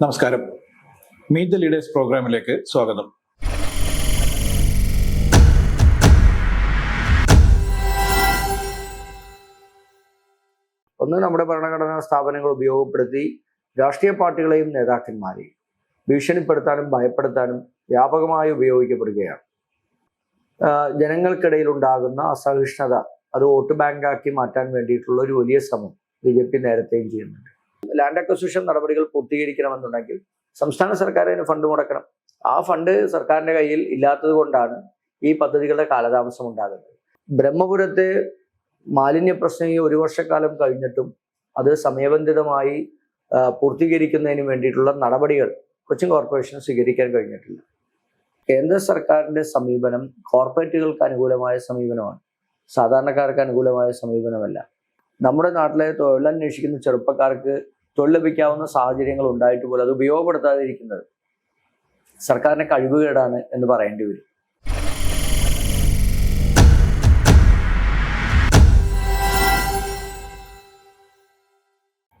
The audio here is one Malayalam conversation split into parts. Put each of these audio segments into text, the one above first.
നമസ്കാരം. മീറ്റ് ദ ലീഡേഴ്സ് പ്രോഗ്രാമിലേക്ക് സ്വാഗതം. ഒന്ന്, നമ്മുടെ ഭരണഘടനാ സ്ഥാപനങ്ങൾ ഉപയോഗപ്പെടുത്തി രാഷ്ട്രീയ പാർട്ടികളെയും നേതാക്കന്മാരെയും ഭീഷണിപ്പെടുത്താനും ഭയപ്പെടുത്താനും വ്യാപകമായി ഉപയോഗിക്കപ്പെടുകയാണ്. ജനങ്ങൾക്കിടയിൽ ഉണ്ടാകുന്ന അസഹിഷ്ണുത അത് വോട്ട് ബാങ്കാക്കി മാറ്റാൻ വേണ്ടിയിട്ടുള്ള ഒരു വലിയ ശ്രമം BJP നേരത്തെയും ചെയ്യുന്നുണ്ട്. ലാൻഡ് അക്വസിഷൻ നടപടികൾ പൂർത്തീകരിക്കണമെന്നുണ്ടെങ്കിൽ സംസ്ഥാന സർക്കാർ അതിന് ഫണ്ട് മുടക്കണം. ആ ഫണ്ട് സർക്കാരിന്റെ കയ്യിൽ ഇല്ലാത്തത് കൊണ്ടാണ് ഈ പദ്ധതികളുടെ കാലതാമസം ഉണ്ടാകുന്നത്. ബ്രഹ്മപുരത്തെ മാലിന്യ പ്രശ്നം ഈ 1 വർഷക്കാലം കഴിഞ്ഞിട്ടും അത് സമയബന്ധിതമായി പൂർത്തീകരിക്കുന്നതിന് വേണ്ടിയിട്ടുള്ള നടപടികൾ കൊച്ചിൻ കോർപ്പറേഷൻ സ്വീകരിക്കാൻ കഴിഞ്ഞിട്ടില്ല. കേന്ദ്ര സർക്കാരിന്റെ സമീപനം കോർപ്പറേറ്റുകൾക്ക് അനുകൂലമായ സമീപനമാണ്, സാധാരണക്കാർക്ക് അനുകൂലമായ സമീപനമല്ല. നമ്മുടെ നാട്ടിലെ തൊഴിലന്വേഷിക്കുന്ന ചെറുപ്പക്കാർക്ക് തൊഴിൽ ലഭിക്കാവുന്ന സാഹചര്യങ്ങൾ ഉണ്ടായിട്ട് പോലും അത് ഉപയോഗപ്പെടുത്താതിരിക്കുന്നത് സർക്കാരിന്റെ കഴിവുകേടാണ് എന്ന് പറയേണ്ടി വരും.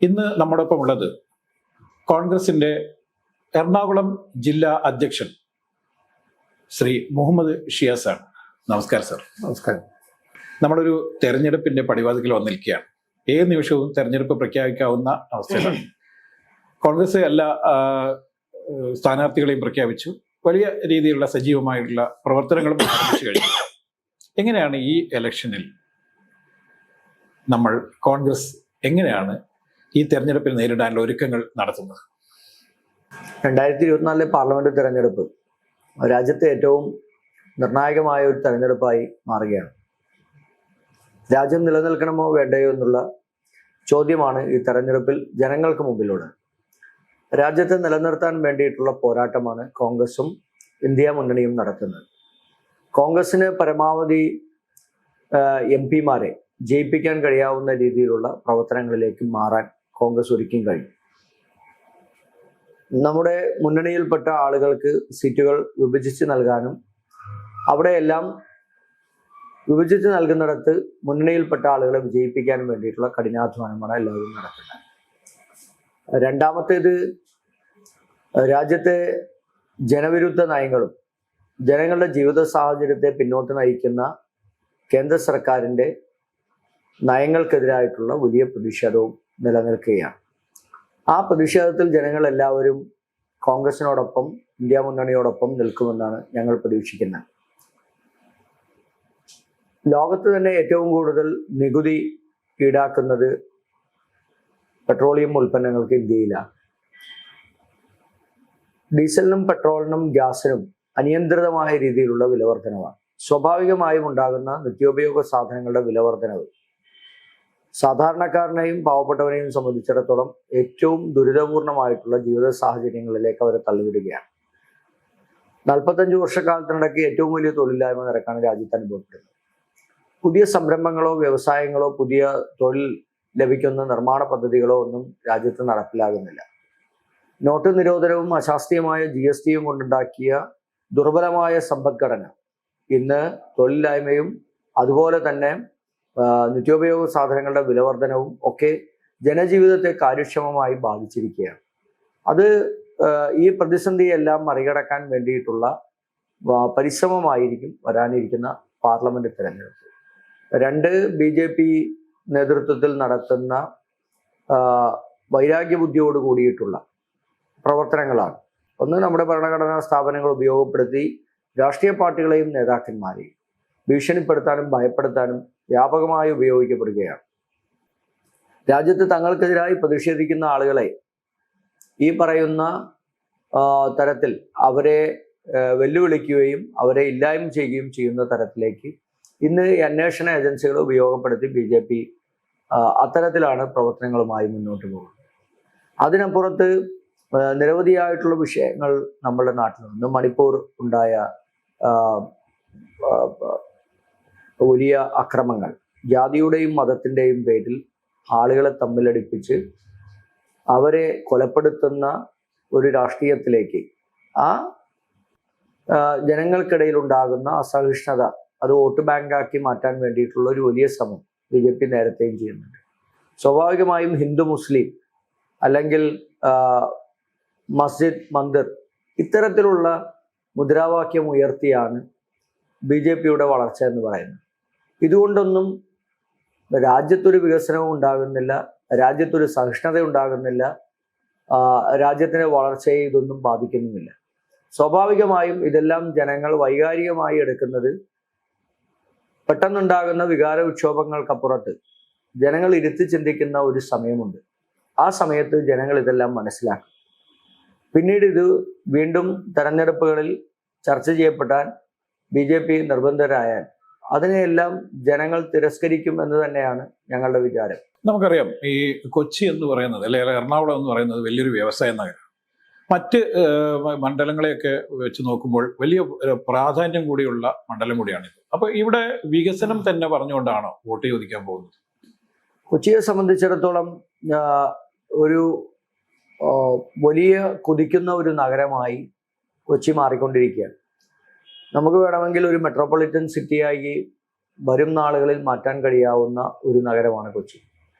ഇന്ന് നമ്മോടൊപ്പം ഉള്ളത് കോൺഗ്രസിന്റെ എറണാകുളം ജില്ലാ അധ്യക്ഷൻ ശ്രീ മുഹമ്മദ് ഷിയാസ് ആണ്. നമസ്കാരം സർ. നമസ്കാരം. നമ്മളൊരു തെരഞ്ഞെടുപ്പിന്റെ പടിവാതിക്കൽ വന്നിരിക്കുകയാണ്. ഏത് നിമിഷവും തെരഞ്ഞെടുപ്പ് പ്രഖ്യാപിക്കാവുന്ന അവസ്ഥയിലാണ്. കോൺഗ്രസ് എല്ലാ സ്ഥാനാർത്ഥികളെയും പ്രഖ്യാപിച്ചു. വലിയ രീതിയിലുള്ള സജീവമായിട്ടുള്ള പ്രവർത്തനങ്ങളും ആരംഭിച്ചു കഴിഞ്ഞു. എങ്ങനെയാണ് ഈ ഇലക്ഷനിൽ നമ്മൾ കോൺഗ്രസ് എങ്ങനെയാണ് ഈ തെരഞ്ഞെടുപ്പിൽ നേരിടാനുള്ള ഒരുക്കങ്ങൾ നടത്തുന്നത്? 2024 പാർലമെന്റ് തെരഞ്ഞെടുപ്പ് രാജ്യത്തെ ഏറ്റവും നിർണായകമായ ഒരു തെരഞ്ഞെടുപ്പായി മാറുകയാണ്. രാജ്യം നിലനിൽക്കണമോ വേണ്ടയോ എന്നുള്ള ചോദ്യമാണ് ഈ തെരഞ്ഞെടുപ്പിൽ ജനങ്ങൾക്ക് മുമ്പിലുള്ളത്. രാജ്യത്തെ നിലനിർത്താൻ വേണ്ടിയിട്ടുള്ള പോരാട്ടമാണ് കോൺഗ്രസും ഇന്ത്യ മുന്നണിയും നടത്തുന്നത്. കോൺഗ്രസിന് പരമാവധി MP-മാരെ ജയിപ്പിക്കാൻ കഴിയാവുന്ന രീതിയിലുള്ള പ്രവർത്തനങ്ങളിലേക്ക് മാറാൻ കോൺഗ്രസ് ഒരുക്കും കഴിയും. നമ്മുടെ മുന്നണിയിൽപ്പെട്ട ആളുകൾക്ക് സീറ്റുകൾ വിഭജിച്ച് നൽകാനും അവിടെയെല്ലാം വിഭജിച്ച് നൽകുന്നിടത്ത് മുന്നണിയിൽപ്പെട്ട ആളുകളെ വിജയിപ്പിക്കാനും വേണ്ടിയിട്ടുള്ള കഠിനാധ്വാനമാണ് എല്ലാവരും നടക്കുന്നത്. രണ്ടാമത്തേത്, രാജ്യത്തെ ജനവിരുദ്ധ നയങ്ങളും ജനങ്ങളുടെ ജീവിത സാഹചര്യത്തെ പിന്നോട്ട് നയിക്കുന്ന കേന്ദ്ര സർക്കാരിൻ്റെ നയങ്ങൾക്കെതിരായിട്ടുള്ള വലിയ പ്രതിഷേധവും നിലനിൽക്കുകയാണ്. ആ പ്രതിഷേധത്തിൽ ജനങ്ങൾ എല്ലാവരും കോൺഗ്രസിനോടൊപ്പം ഇന്ത്യ മുന്നണിയോടൊപ്പം നിൽക്കുമെന്നാണ് ഞങ്ങൾ പ്രതീക്ഷിക്കുന്നത്. ലോകത്ത് തന്നെ ഏറ്റവും കൂടുതൽ നികുതി ഈടാക്കുന്നത് പെട്രോളിയം ഉൽപ്പന്നങ്ങൾക്ക് ഇന്ത്യയിലാണ്. ഡീസലിനും പെട്രോളിനും ഗ്യാസിനും അനിയന്ത്രിതമായ രീതിയിലുള്ള വിലവർധനവാണ്. സ്വാഭാവികമായും ഉണ്ടാകുന്ന നിത്യോപയോഗ സാധനങ്ങളുടെ വിലവർധനവ് സാധാരണക്കാരനെയും പാവപ്പെട്ടവനെയും സംബന്ധിച്ചിടത്തോളം ഏറ്റവും ദുരിതപൂർണമായിട്ടുള്ള ജീവിത സാഹചര്യങ്ങളിലേക്ക് അവരെ തള്ളിവിടുകയാണ്. 45 വർഷക്കാലത്തിനിടയ്ക്ക് ഏറ്റവും വലിയ തൊഴിലില്ലായ്മ നിരക്കാണ് രാജ്യത്ത് അനുഭവപ്പെടുന്നത്. പുതിയ സംരംഭങ്ങളോ വ്യവസായങ്ങളോ പുതിയ തൊഴിൽ ലഭിക്കുന്ന നിർമ്മാണ പദ്ധതികളോ ഒന്നും രാജ്യത്ത് നടപ്പിലാകുന്നില്ല. നോട്ട് നിരോധനവും അശാസ്ത്രീയമായ GSTയും കൊണ്ടുണ്ടാക്കിയ ദുർബലമായ സമ്പദ്ഘടന ഇന്ന് തൊഴിലില്ലായ്മയും അതുപോലെ തന്നെ നിത്യോപയോഗ സാധനങ്ങളുടെ വിലവർധനവും ഒക്കെ ജനജീവിതത്തെ കാര്യക്ഷമമായി ബാധിച്ചിരിക്കുകയാണ്. അത് ഈ പ്രതിസന്ധിയെല്ലാം മറികടക്കാൻ വേണ്ടിയിട്ടുള്ള പരിശ്രമമായിരിക്കും വരാനിരിക്കുന്ന പാർലമെന്റ് തെരഞ്ഞെടുപ്പ്. 2 BJP നേതൃത്വത്തിൽ നടത്തുന്ന വൈരാഗ്യബുദ്ധിയോട് കൂടിയിട്ടുള്ള പ്രവർത്തനങ്ങളാണ്. ഒന്ന്, നമ്മുടെ ഭരണഘടനാ സ്ഥാപനങ്ങൾ ഉപയോഗപ്പെടുത്തി രാഷ്ട്രീയ പാർട്ടികളെയും നേതാക്കന്മാരെയും ഭീഷണിപ്പെടുത്താനും ഭയപ്പെടുത്താനും വ്യാപകമായി ഉപയോഗിക്കപ്പെടുകയാണ്. രാജ്യത്ത് തങ്ങൾക്കെതിരായി പ്രതിഷേധിക്കുന്ന ആളുകളെ ഈ പറയുന്ന തരത്തിൽ അവരെ വെല്ലുവിളിക്കുകയും അവരെ ഇല്ലായ്മ ചെയ്യുകയും ചെയ്യുന്ന തരത്തിലേക്ക് ഇന്ന് ഈ അന്വേഷണ ഏജൻസികളെ ഉപയോഗപ്പെടുത്തി BJP അത്തരത്തിലാണ് പ്രവർത്തനങ്ങളുമായി മുന്നോട്ട് പോകുന്നത്. അതിനപ്പുറത്ത് നിരവധിയായിട്ടുള്ള വിഷയങ്ങൾ നമ്മുടെ നാട്ടിലുണ്ട്. മണിപ്പൂർ ഉണ്ടായ വലിയ അക്രമങ്ങൾ, ജാതിയുടെയും മതത്തിൻ്റെയും പേരിൽ ആളുകളെ തമ്മിലടിപ്പിച്ച് അവരെ കൊലപ്പെടുത്തുന്ന ഒരു രാഷ്ട്രീയത്തിലേക്ക് ആ ജനങ്ങൾക്കിടയിൽ ഉണ്ടാകുന്ന അസഹിഷ്ണുത അത് വോട്ട് ബാങ്കാക്കി മാറ്റാൻ വേണ്ടിയിട്ടുള്ള ഒരു വലിയ ശ്രമം BJP നേരത്തെയും ചെയ്യുന്നുണ്ട്. സ്വാഭാവികമായും ഹിന്ദു മുസ്ലിം അല്ലെങ്കിൽ മസ്ജിദ്, മന്ദിർ ഇത്തരത്തിലുള്ള മുദ്രാവാക്യം ഉയർത്തിയാണ് BJPയുടെ വളർച്ച എന്ന് പറയുന്നത്. ഇതുകൊണ്ടൊന്നും രാജ്യത്തൊരു വികസനവും ഉണ്ടാകുന്നില്ല, രാജ്യത്തൊരു സഹിഷ്ണുത ഉണ്ടാകുന്നില്ല, രാജ്യത്തിൻ്റെ വളർച്ചയെ ഇതൊന്നും ബാധിക്കുന്നുമില്ല. സ്വാഭാവികമായും ഇതെല്ലാം ജനങ്ങൾ വൈകാരികമായി എടുക്കുന്നത് പെട്ടെന്നുണ്ടാകുന്ന വികാര വിക്ഷോഭങ്ങൾക്കപ്പുറത്ത് ജനങ്ങൾ ഇരുത്തി ചിന്തിക്കുന്ന ഒരു സമയമുണ്ട്. ആ സമയത്ത് ജനങ്ങൾ ഇതെല്ലാം മനസ്സിലാക്കും. പിന്നീട് ഇത് വീണ്ടും തെരഞ്ഞെടുപ്പുകളിൽ ചർച്ച ചെയ്യപ്പെട്ടാൽ BJP നിർബന്ധരായാൽ അതിനെയെല്ലാം ജനങ്ങൾ തിരസ്കരിക്കും എന്ന് തന്നെയാണ് ഞങ്ങളുടെ വിചാരം. നമുക്കറിയാം ഈ കൊച്ചി എന്ന് പറയുന്നത് അല്ലെങ്കിൽ എറണാകുളം എന്ന് പറയുന്നത് വലിയൊരു വ്യവസായ നഗരം. മറ്റ് മണ്ഡലങ്ങളെയൊക്കെ വെച്ച് നോക്കുമ്പോൾ വലിയ പ്രാധാന്യം കൂടിയുള്ള മണ്ഡലം കൂടിയാണിത്. അപ്പോൾ ഇവിടെ വികസനം തന്നെ പറഞ്ഞുകൊണ്ടാണോ വോട്ട് ചോദിക്കാൻ പോകുന്നത്? കൊച്ചിയെ സംബന്ധിച്ചിടത്തോളം ഒരു വലിയ കുതിക്കുന്ന ഒരു നഗരമായി കൊച്ചി മാറിക്കൊണ്ടിരിക്കുകയാണ്. നമുക്ക് വേണമെങ്കിൽ ഒരു മെട്രോപൊളിറ്റൻ സിറ്റിയായി വരും നാളുകളിൽ മാറ്റാൻ കഴിയാവുന്ന ഒരു നഗരമാണ് കൊച്ചി.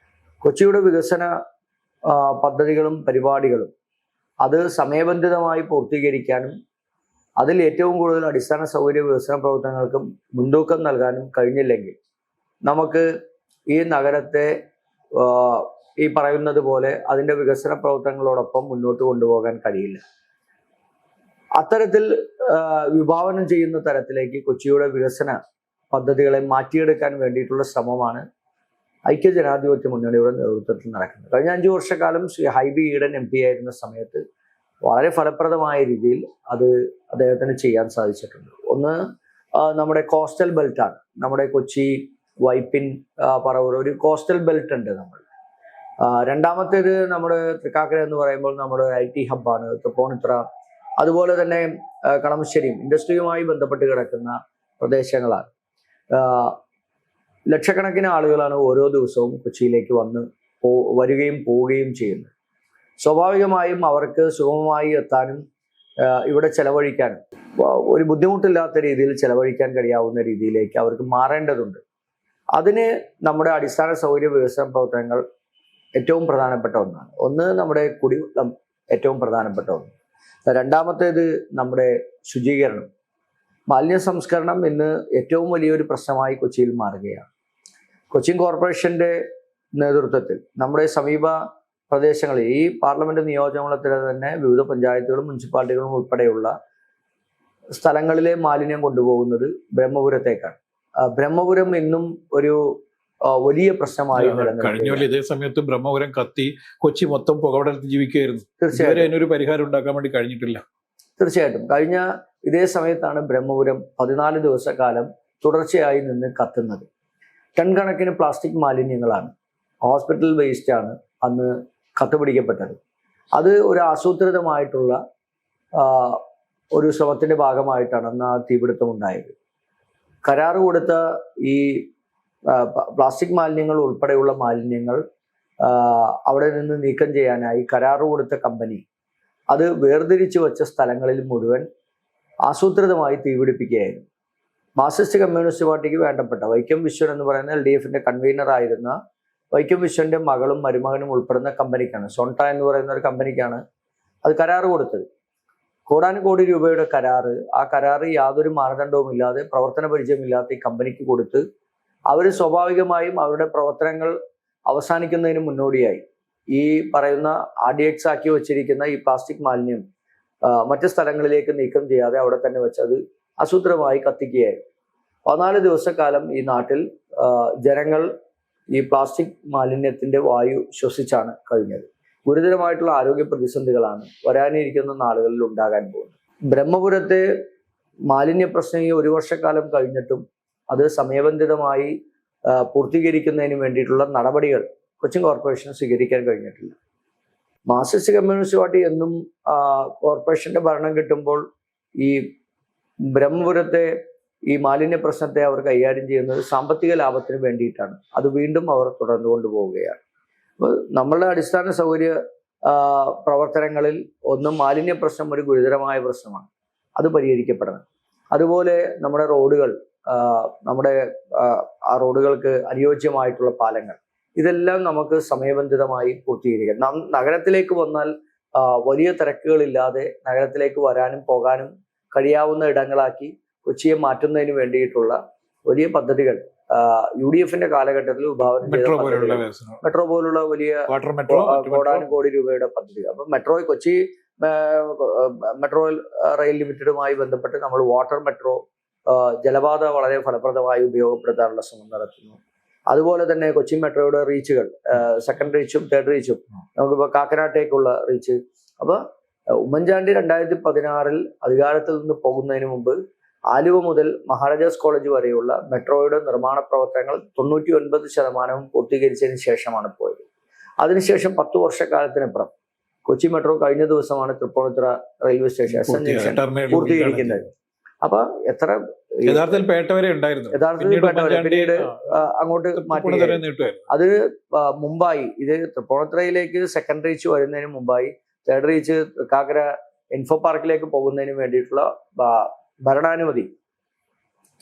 കൊച്ചിയുടെ വികസന പദ്ധതികളും പരിപാടികളും അത് സമയബന്ധിതമായി പൂർത്തീകരിക്കാനും അതിൽ ഏറ്റവും കൂടുതൽ അടിസ്ഥാന സൗകര്യ വികസന പ്രവർത്തനങ്ങൾക്കും മുൻതൂക്കം നൽകാനും കഴിഞ്ഞില്ലെങ്കിൽ നമുക്ക് ഈ നഗരത്തെ ഈ പറയുന്നത് പോലെ അതിൻ്റെ വികസന പ്രവർത്തനങ്ങളോടൊപ്പം മുന്നോട്ട് കൊണ്ടുപോകാൻ കഴിയില്ല. അത്തരത്തിൽ വിഭാവനം ചെയ്യുന്ന തരത്തിലേക്ക് കൊച്ചിയുടെ വികസന പദ്ധതികളെ മാറ്റിയെടുക്കാൻ വേണ്ടിയിട്ടുള്ള ശ്രമമാണ് ഐക്യജനാധിപത്യ മുന്നണിയുടെ നേതൃത്വത്തിൽ നടക്കുന്നത്. കഴിഞ്ഞ 5 വർഷക്കാലം ശ്രീ ഹൈബി ഈഡൻ MP ആയിരുന്ന സമയത്ത് വളരെ ഫലപ്രദമായ രീതിയിൽ അത് അദ്ദേഹത്തിന് ചെയ്യാൻ സാധിച്ചിട്ടുണ്ട്. ഒന്ന് നമ്മുടെ കോസ്റ്റൽ ബെൽറ്റാണ്. നമ്മുടെ കൊച്ചി, വൈപ്പിൻ, പറവൂർ ഒരു കോസ്റ്റൽ ബെൽറ്റ് ഉണ്ട് നമ്മൾ. രണ്ടാമത്തേത് നമ്മുടെ തൃക്കാക്കര എന്ന് പറയുമ്പോൾ നമ്മുടെ IT ഹബ്ബാണ്, തൃപ്പൂണിത്തുറ, അതുപോലെ തന്നെ കളമശ്ശേരിയും ഇൻഡസ്ട്രിയുമായി ബന്ധപ്പെട്ട് കിടക്കുന്ന പ്രദേശങ്ങളാണ്. ലക്ഷക്കണക്കിന് ആളുകളാണ് ഓരോ ദിവസവും കൊച്ചിയിലേക്ക് വരികയും പോവുകയും ചെയ്യുന്നത്. സ്വാഭാവികമായും അവർക്ക് സുഗമമായി എത്താനും ഇവിടെ ചെലവഴിക്കാനും ഒരു ബുദ്ധിമുട്ടില്ലാത്ത രീതിയിൽ ചെലവഴിക്കാൻ കഴിയാവുന്ന രീതിയിലേക്ക് അവർക്ക് മാറേണ്ടതുണ്ട്. അതിന് നമ്മുടെ അടിസ്ഥാന സൗകര്യ വികസന പ്രവർത്തനങ്ങൾ ഏറ്റവും പ്രധാനപ്പെട്ട ഒന്നാണ്. ഒന്ന് നമ്മുടെ കുടിവെള്ളം ഏറ്റവും പ്രധാനപ്പെട്ട ഒന്ന്. രണ്ടാമത്തേത് നമ്മുടെ ശുചീകരണം, മാലിന്യ സംസ്കരണം ഇന്ന് ഏറ്റവും വലിയൊരു പ്രശ്നമായി കൊച്ചിയിൽ മാറുകയാണ്. കൊച്ചിൻ കോർപ്പറേഷന്റെ നേതൃത്വത്തിൽ നമ്മുടെ സമീപ പ്രദേശങ്ങളിൽ ഈ പാർലമെന്റ് നിയോജകമണ്ഡലത്തിലെ തന്നെ വിവിധ പഞ്ചായത്തുകളും മുനിസിപ്പാലിറ്റികളും ഉൾപ്പെടെയുള്ള സ്ഥലങ്ങളിലെ മാലിന്യം കൊണ്ടുപോകുന്നത് ബ്രഹ്മപുരത്തേക്കാണ്. ബ്രഹ്മപുരം ഇന്നും ഒരു വലിയ പ്രശ്നമായി കഴിഞ്ഞ ഇതേ സമയത്ത് ബ്രഹ്മപുരം കത്തി കൊച്ചി മൊത്തം പുകപടലത്തിൽ ജീവിക്കുകയായിരുന്നു. തീർച്ചയായും അതിനൊരു പരിഹാരം ഉണ്ടാക്കാൻ വേണ്ടി കഴിഞ്ഞിട്ടില്ല. തീർച്ചയായിട്ടും കഴിഞ്ഞ ഇതേ സമയത്താണ് ബ്രഹ്മപുരം 14 ദിവസക്കാലം തുടർച്ചയായി നിന്ന് കത്തുന്നത്. ടൺ കണക്കിന് പ്ലാസ്റ്റിക് മാലിന്യങ്ങളാണ്, ഹോസ്പിറ്റൽ വേസ്റ്റ് ആണ് അന്ന് കത്തുപിടിക്കപ്പെട്ടത്. അത് ഒരു ആസൂത്രിതമായിട്ടുള്ള ഒരു ശ്രമത്തിന്റെ ഭാഗമായിട്ടാണ് അന്ന് ആ തീപിടുത്തം ഉണ്ടായത്. കരാറ് കൊടുത്ത ഈ പ്ലാസ്റ്റിക് മാലിന്യങ്ങൾ ഉൾപ്പെടെയുള്ള മാലിന്യങ്ങൾ അവിടെ നിന്ന് നീക്കം ചെയ്യാനായി കരാറ് കൊടുത്ത കമ്പനി അത് വേർതിരിച്ചു വെച്ച സ്ഥലങ്ങളിൽ മുഴുവൻ ആസൂത്രിതമായി തീപിടിപ്പിക്കുകയായിരുന്നു. മാർക്സിസ്റ്റ് കമ്മ്യൂണിസ്റ്റ് പാർട്ടിക്ക് വേണ്ടപ്പെട്ട വൈക്കം വിശ്വൻ എന്ന് പറയുന്ന LDFന്റെ കൺവീനർ ആയിരുന്ന വൈക്കം വിശ്വന്റെ മകളും മരുമകനും ഉൾപ്പെടുന്ന കമ്പനിക്കാണ്, സോൺട എന്ന് പറയുന്ന ഒരു കമ്പനിക്കാണ് അത് കരാറ് കൊടുത്തത്. കോടാനുകോടി രൂപയുടെ കരാറ്, ആ കരാറ് യാതൊരു മാനദണ്ഡവുമില്ലാതെ പ്രവർത്തന പരിചയമില്ലാത്ത ഈ കമ്പനിക്ക് കൊടുത്ത് അവർ സ്വാഭാവികമായും അവരുടെ പ്രവർത്തനങ്ങൾ അവസാനിക്കുന്നതിന് മുന്നോടിയായി ഈ പറയുന്ന RDX ആക്കി വച്ചിരിക്കുന്ന ഈ പ്ലാസ്റ്റിക് മാലിന്യം മറ്റു സ്ഥലങ്ങളിലേക്ക് നീക്കം ചെയ്യാതെ അവിടെ തന്നെ വെച്ച് അത് ആസൂത്രമായി കത്തിക്കുകയായിരുന്നു. 14 ദിവസക്കാലം ഈ നാട്ടിൽ ജനങ്ങൾ ഈ പ്ലാസ്റ്റിക് മാലിന്യത്തിന്റെ വായു ശ്വസിച്ചാണ് കഴിഞ്ഞത്. ഗുരുതരമായിട്ടുള്ള ആരോഗ്യ പ്രതിസന്ധികളാണ് വരാനിരിക്കുന്ന നാളുകളിൽ ഉണ്ടാകാൻ പോകുന്നത്. ബ്രഹ്മപുരത്തെ മാലിന്യ പ്രശ്നം ഈ 1 വർഷക്കാലം കഴിഞ്ഞിട്ടും അത് സമയബന്ധിതമായി പൂർത്തീകരിക്കുന്നതിന് വേണ്ടിയിട്ടുള്ള നടപടികൾ കൊച്ചിൻ കോർപ്പറേഷൻ സ്വീകരിക്കാൻ കഴിഞ്ഞിട്ടില്ല. മാർക്സിസ്റ്റ് കമ്മ്യൂണിസ്റ്റ് പാർട്ടി എന്നും കോർപ്പറേഷന്റെ ഭരണം കിട്ടുമ്പോൾ ഈ ബ്രഹ്മപുരത്തെ ഈ മാലിന്യ പ്രശ്നത്തെ അവർ കൈകാര്യം ചെയ്യുന്നത് സാമ്പത്തിക ലാഭത്തിന് വേണ്ടിയിട്ടാണ്. അത് വീണ്ടും അവർ തുടർന്നു കൊണ്ടുപോവുകയാണ്. അപ്പോൾ നമ്മളുടെ അടിസ്ഥാന സൗകര്യ പ്രവർത്തനങ്ങളിൽ ഒന്നും മാലിന്യ പ്രശ്നം ഒരു ഗുരുതരമായ പ്രശ്നമാണ്, അത് പരിഹരിക്കപ്പെടണം. അതുപോലെ നമ്മുടെ റോഡുകൾ, നമ്മുടെ ആ റോഡുകൾക്ക് അനുയോജ്യമായിട്ടുള്ള പാലങ്ങൾ, ഇതെല്ലാം നമുക്ക് സമയബന്ധിതമായി പൂർത്തീകരിക്കാം. നഗരത്തിലേക്ക് വന്നാൽ വലിയ തിരക്കുകളില്ലാതെ നഗരത്തിലേക്ക് വരാനും പോകാനും കഴിയാവുന്ന ഇടങ്ങളാക്കി കൊച്ചിയെ മാറ്റുന്നതിന് വേണ്ടിയിട്ടുള്ള വലിയ പദ്ധതികൾ UDF-ന്റെ കാലഘട്ടത്തിൽ വിഭാവനം ചെയ്ത മെട്രോ പോലുള്ള വലിയ കോടാനുകോടി രൂപയുടെ പദ്ധതി. അപ്പൊ കൊച്ചി മെട്രോ റെയിൽ ലിമിറ്റഡുമായി ബന്ധപ്പെട്ട് നമ്മൾ വാട്ടർ മെട്രോ, ജലപാത വളരെ ഫലപ്രദമായി ഉപയോഗപ്പെടുത്താനുള്ള ശ്രമം നടത്തുന്നു. അതുപോലെ തന്നെ കൊച്ചി മെട്രോയുടെ റീച്ചുകൾ, സെക്കൻഡ് റീച്ചും തേർഡ് റീച്ചും, നമുക്കിപ്പോൾ കാക്കനാട്ടേക്കുള്ള റീച്ച്. അപ്പൊ ഉമ്മൻചാണ്ടി 2016 അധികാരത്തിൽ നിന്ന് പോകുന്നതിന് മുമ്പ് ആലുവ മുതൽ മഹാരാജാസ് കോളേജ് വരെയുള്ള മെട്രോയുടെ നിർമ്മാണ പ്രവർത്തനങ്ങൾ 99% പൂർത്തീകരിച്ചതിന് ശേഷമാണ് പോയത്. അതിനുശേഷം 10 വർഷക്കാലത്തിനപ്പുറം കൊച്ചി മെട്രോ കഴിഞ്ഞ ദിവസമാണ് തൃപ്പൂണിത്തുറ റെയിൽവേ സ്റ്റേഷൻ SN പൂർത്തീകരിക്കുന്നത്. അപ്പൊ എത്ര യഥാർത്ഥത്തിൽ പേട്ട വരെ ഉണ്ടായിരുന്നു, പിന്നീട് അങ്ങോട്ട് മാറ്റി. അത് മുമ്പായി ഇത് തൃപ്പൂണിത്തുറയിലേക്ക് സെക്കൻഡ് റീച്ച് വരുന്നതിന് മുമ്പായി തേർഡ് റീച്ച് കാക്കര ഇൻഫോ പാർക്കിലേക്ക് പോകുന്നതിന് വേണ്ടിയിട്ടുള്ള ഭരണാനുമതി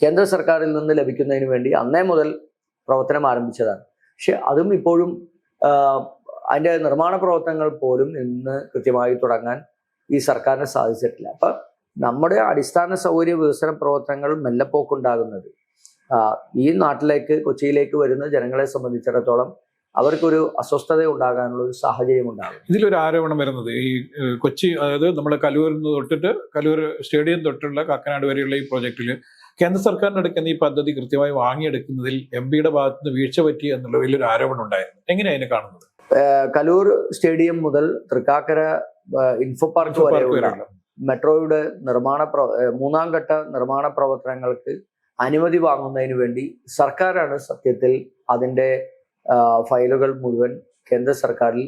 കേന്ദ്ര സർക്കാരിൽ നിന്ന് ലഭിക്കുന്നതിന് വേണ്ടി അന്നേ മുതൽ പ്രവർത്തനം ആരംഭിച്ചതാണ്. പക്ഷെ അതും ഇപ്പോഴും അതിന്റെ നിർമ്മാണ പ്രവർത്തനങ്ങൾ പോലും ഇന്ന് കൃത്യമായി തുടങ്ങാൻ ഈ സർക്കാരിന് സാധിച്ചിട്ടില്ല. അപ്പൊ നമ്മുടെ അടിസ്ഥാന സൗകര്യ വികസന പ്രവർത്തനങ്ങൾ മെല്ലെപ്പോക്കുണ്ടാകുന്നത് ഈ നാട്ടിലേക്ക്, കൊച്ചിയിലേക്ക് വരുന്ന ജനങ്ങളെ സംബന്ധിച്ചിടത്തോളം അവർക്കൊരു അസ്വസ്ഥത ഉണ്ടാകാനുള്ള ഒരു സാഹചര്യം ഉണ്ടാകും. ഇതിലൊരു ആരോപണം വരുന്നത് ഈ കൊച്ചി, അതായത് നമ്മുടെ കലൂരിൽ നിന്ന് തൊട്ടിട്ട് കലൂർ സ്റ്റേഡിയം തൊട്ടുള്ള കാക്കനാട് വരെയുള്ള ഈ പ്രോജക്റ്റിൽ കേന്ദ്ര സർക്കാരിന് എടുക്കുന്ന ഈ പദ്ധതി കൃത്യമായി വാങ്ങിയെടുക്കുന്നതിൽ MPയുടെ ഭാഗത്ത് നിന്ന് വീഴ്ച പറ്റി എന്നുള്ള വലിയൊരു ആരോപണം ഉണ്ടായിരുന്നു. എങ്ങനെയാണ് അതിനെ കാണുന്നത്? കലൂർ സ്റ്റേഡിയം മുതൽ തൃക്കാക്കര ഇൻഫോ പാർക്ക് വരെയുള്ള മെട്രോയുടെ മൂന്നാം ഘട്ട നിർമ്മാണ പ്രവർത്തനങ്ങൾക്ക് അനുമതി വാങ്ങുന്നതിന് വേണ്ടി സർക്കാരാണ് സത്യത്തിൽ അതിൻ്റെ ഫയലുകൾ മുഴുവൻ കേന്ദ്ര സർക്കാരിൽ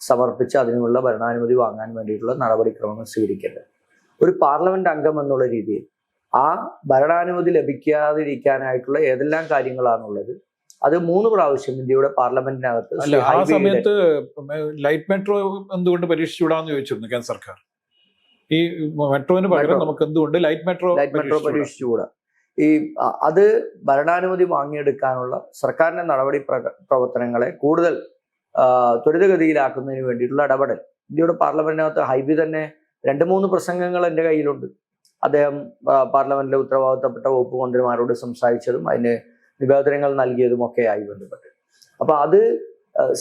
സമർപ്പിച്ച് അതിനുള്ള ഭരണാനുമതി വാങ്ങാൻ വേണ്ടിയിട്ടുള്ള നടപടിക്രമങ്ങൾ സ്വീകരിക്കേണ്ടത്. ഒരു പാർലമെന്റ് അംഗം എന്നുള്ള രീതിയിൽ ആ ഭരണാനുമതി ലഭിക്കാതിരിക്കാനായിട്ടുള്ള ഏതെല്ലാം കാര്യങ്ങളാണുള്ളത് അത് 3 പ്രാവശ്യം ഇന്ത്യയുടെ പാർലമെന്റിനകത്ത് ആ സമയത്ത് ലൈറ്റ് മെട്രോ എന്തുകൊണ്ട് പരീക്ഷിച്ചുകൂടാന്ന് ചോദിച്ചിരുന്നു കേന്ദ്ര സർക്കാർ. ഈ മെട്രോന് പകരം നമുക്ക് എന്തുകൊണ്ട് ലൈറ്റ് മെട്രോ പരീക്ഷിച്ചുകൂടാ? അത് ഭരണാനുമതി വാങ്ങിയെടുക്കാനുള്ള സർക്കാരിന്റെ നടപടി പ്രവർത്തനങ്ങളെ കൂടുതൽ ത്വരിതഗതിയിലാക്കുന്നതിന് വേണ്ടിയിട്ടുള്ള ഇടപെടൽ ഇന്ത്യയുടെ പാർലമെന്റിനകത്ത് ഹൈബി തന്നെ 2-3 പ്രസംഗങ്ങൾ എൻ്റെ കയ്യിലുണ്ട്. അദ്ദേഹം പാർലമെന്റിലെ ഉത്തരവാദിത്തപ്പെട്ട വകുപ്പ് മന്ത്രിമാരോട് സംസാരിച്ചതും അതിന് നിവേദനങ്ങൾ നൽകിയതും ഒക്കെ ആയി ബന്ധപ്പെട്ട്. അപ്പൊ അത്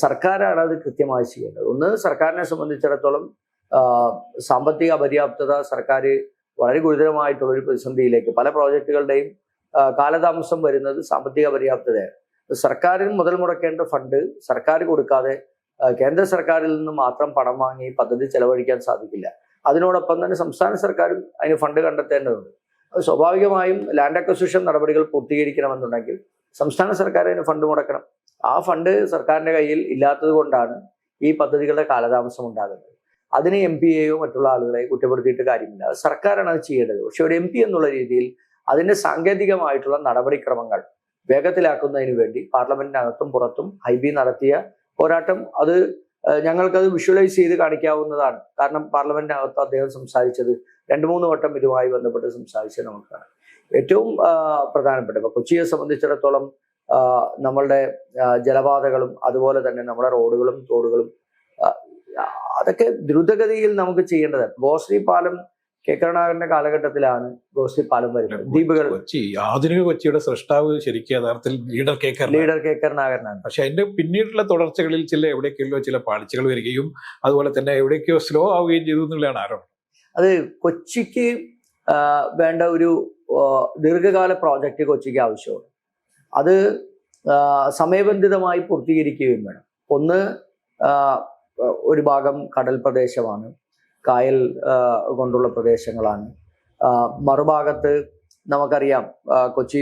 സർക്കാരാണ് അത് കൃത്യമായി ചെയ്യേണ്ടത്. ഒന്ന്, സർക്കാരിനെ സംബന്ധിച്ചിടത്തോളം സാമ്പത്തിക അപര്യാപ്തത, സർക്കാർ വളരെ ഗുരുതരമായിട്ടുള്ളൊരു പ്രതിസന്ധിയിലേക്ക്, പല പ്രോജക്റ്റുകളുടെയും കാലതാമസം വരുന്നത് സാമ്പത്തിക പര്യാപ്തതയാണ്. സർക്കാരിന് മുതൽ മുടക്കേണ്ട ഫണ്ട് സർക്കാർ കൊടുക്കാതെ കേന്ദ്ര സർക്കാരിൽ നിന്ന് മാത്രം പണം വാങ്ങി പദ്ധതി ചെലവഴിക്കാൻ സാധിക്കില്ല. അതിനോടൊപ്പം തന്നെ സംസ്ഥാന സർക്കാരും അതിന് ഫണ്ട് കണ്ടെത്തേണ്ടതുണ്ട്. അത് സ്വാഭാവികമായും ലാൻഡ് അക്വസിഷൻ നടപടികൾ പൂർത്തീകരിക്കണമെന്നുണ്ടെങ്കിൽ സംസ്ഥാന സർക്കാർ അതിന് ഫണ്ട് മുടക്കണം. ആ ഫണ്ട് സർക്കാരിന്റെ കയ്യിൽ ഇല്ലാത്തത് കൊണ്ടാണ് ഈ പദ്ധതികളുടെ കാലതാമസം ഉണ്ടാകുന്നത്. അതിന് MPയെയോ മറ്റുള്ള ആളുകളെ കുറ്റപ്പെടുത്തിയിട്ട് കാര്യമില്ല. സർക്കാരാണ് അത് ചെയ്യേണ്ടത്. പക്ഷെ ഒരു MP എന്നുള്ള രീതിയിൽ അതിന്റെ സാങ്കേതികമായിട്ടുള്ള നടപടിക്രമങ്ങൾ വേഗത്തിലാക്കുന്നതിന് വേണ്ടി പാർലമെന്റിനകത്തും പുറത്തും ഹൈബി നടത്തിയ പോരാട്ടം അത് ഞങ്ങൾക്കത് വിഷ്വലൈസ് ചെയ്ത് കാണിക്കാവുന്നതാണ്. കാരണം പാർലമെന്റിനകത്ത് അദ്ദേഹം സംസാരിച്ചത് 2-3 വട്ടം ഇതുമായി ബന്ധപ്പെട്ട് സംസാരിച്ചത് നമുക്കാണ്. ഏറ്റവും പ്രധാനപ്പെട്ട ഇപ്പൊ കൊച്ചിയെ സംബന്ധിച്ചിടത്തോളം നമ്മളുടെ ജലപാതകളും അതുപോലെ തന്നെ നമ്മുടെ റോഡുകളും തോടുകളും അതൊക്കെ ദ്രുതഗതിയിൽ നമുക്ക് ചെയ്യേണ്ടതാണ്. ഗോശ്രീ പാലം കരുണാകരന്റെ കാലഘട്ടത്തിലാണ് ഗോശ്രീ പാലം വരുന്നത്. ദ്വീപുകൾ ആധുനിക കൊച്ചിയുടെ സൃഷ്ടാവ് ശരിക്കും യഥാർത്ഥത്തിൽ ലീഡർ കെ കരുണാകരനാണ്. പക്ഷെ അതിന്റെ പിന്നീടുള്ള തുടർച്ചകളിൽ എവിടേക്കോ ചില പാളിച്ചകൾ വരികയും അതുപോലെ തന്നെ എവിടേക്കോ സ്ലോ ആവുകയും ചെയ്തു എന്നുള്ളതാണ് ആരോപണം. അത് കൊച്ചിക്ക് വേണ്ട ഒരു ദീർഘകാല പ്രോജക്റ്റ് കൊച്ചിക്ക് ആവശ്യമാണ്. അത് സമയബന്ധിതമായി പൂർത്തീകരിക്കുകയും വേണം. ഒന്ന്, ഒരു ഭാഗം കടൽ പ്രദേശമാണ്, കായൽ കൊണ്ടുള്ള പ്രദേശങ്ങളാണ്. മറുഭാഗത്ത് നമുക്കറിയാം കൊച്ചി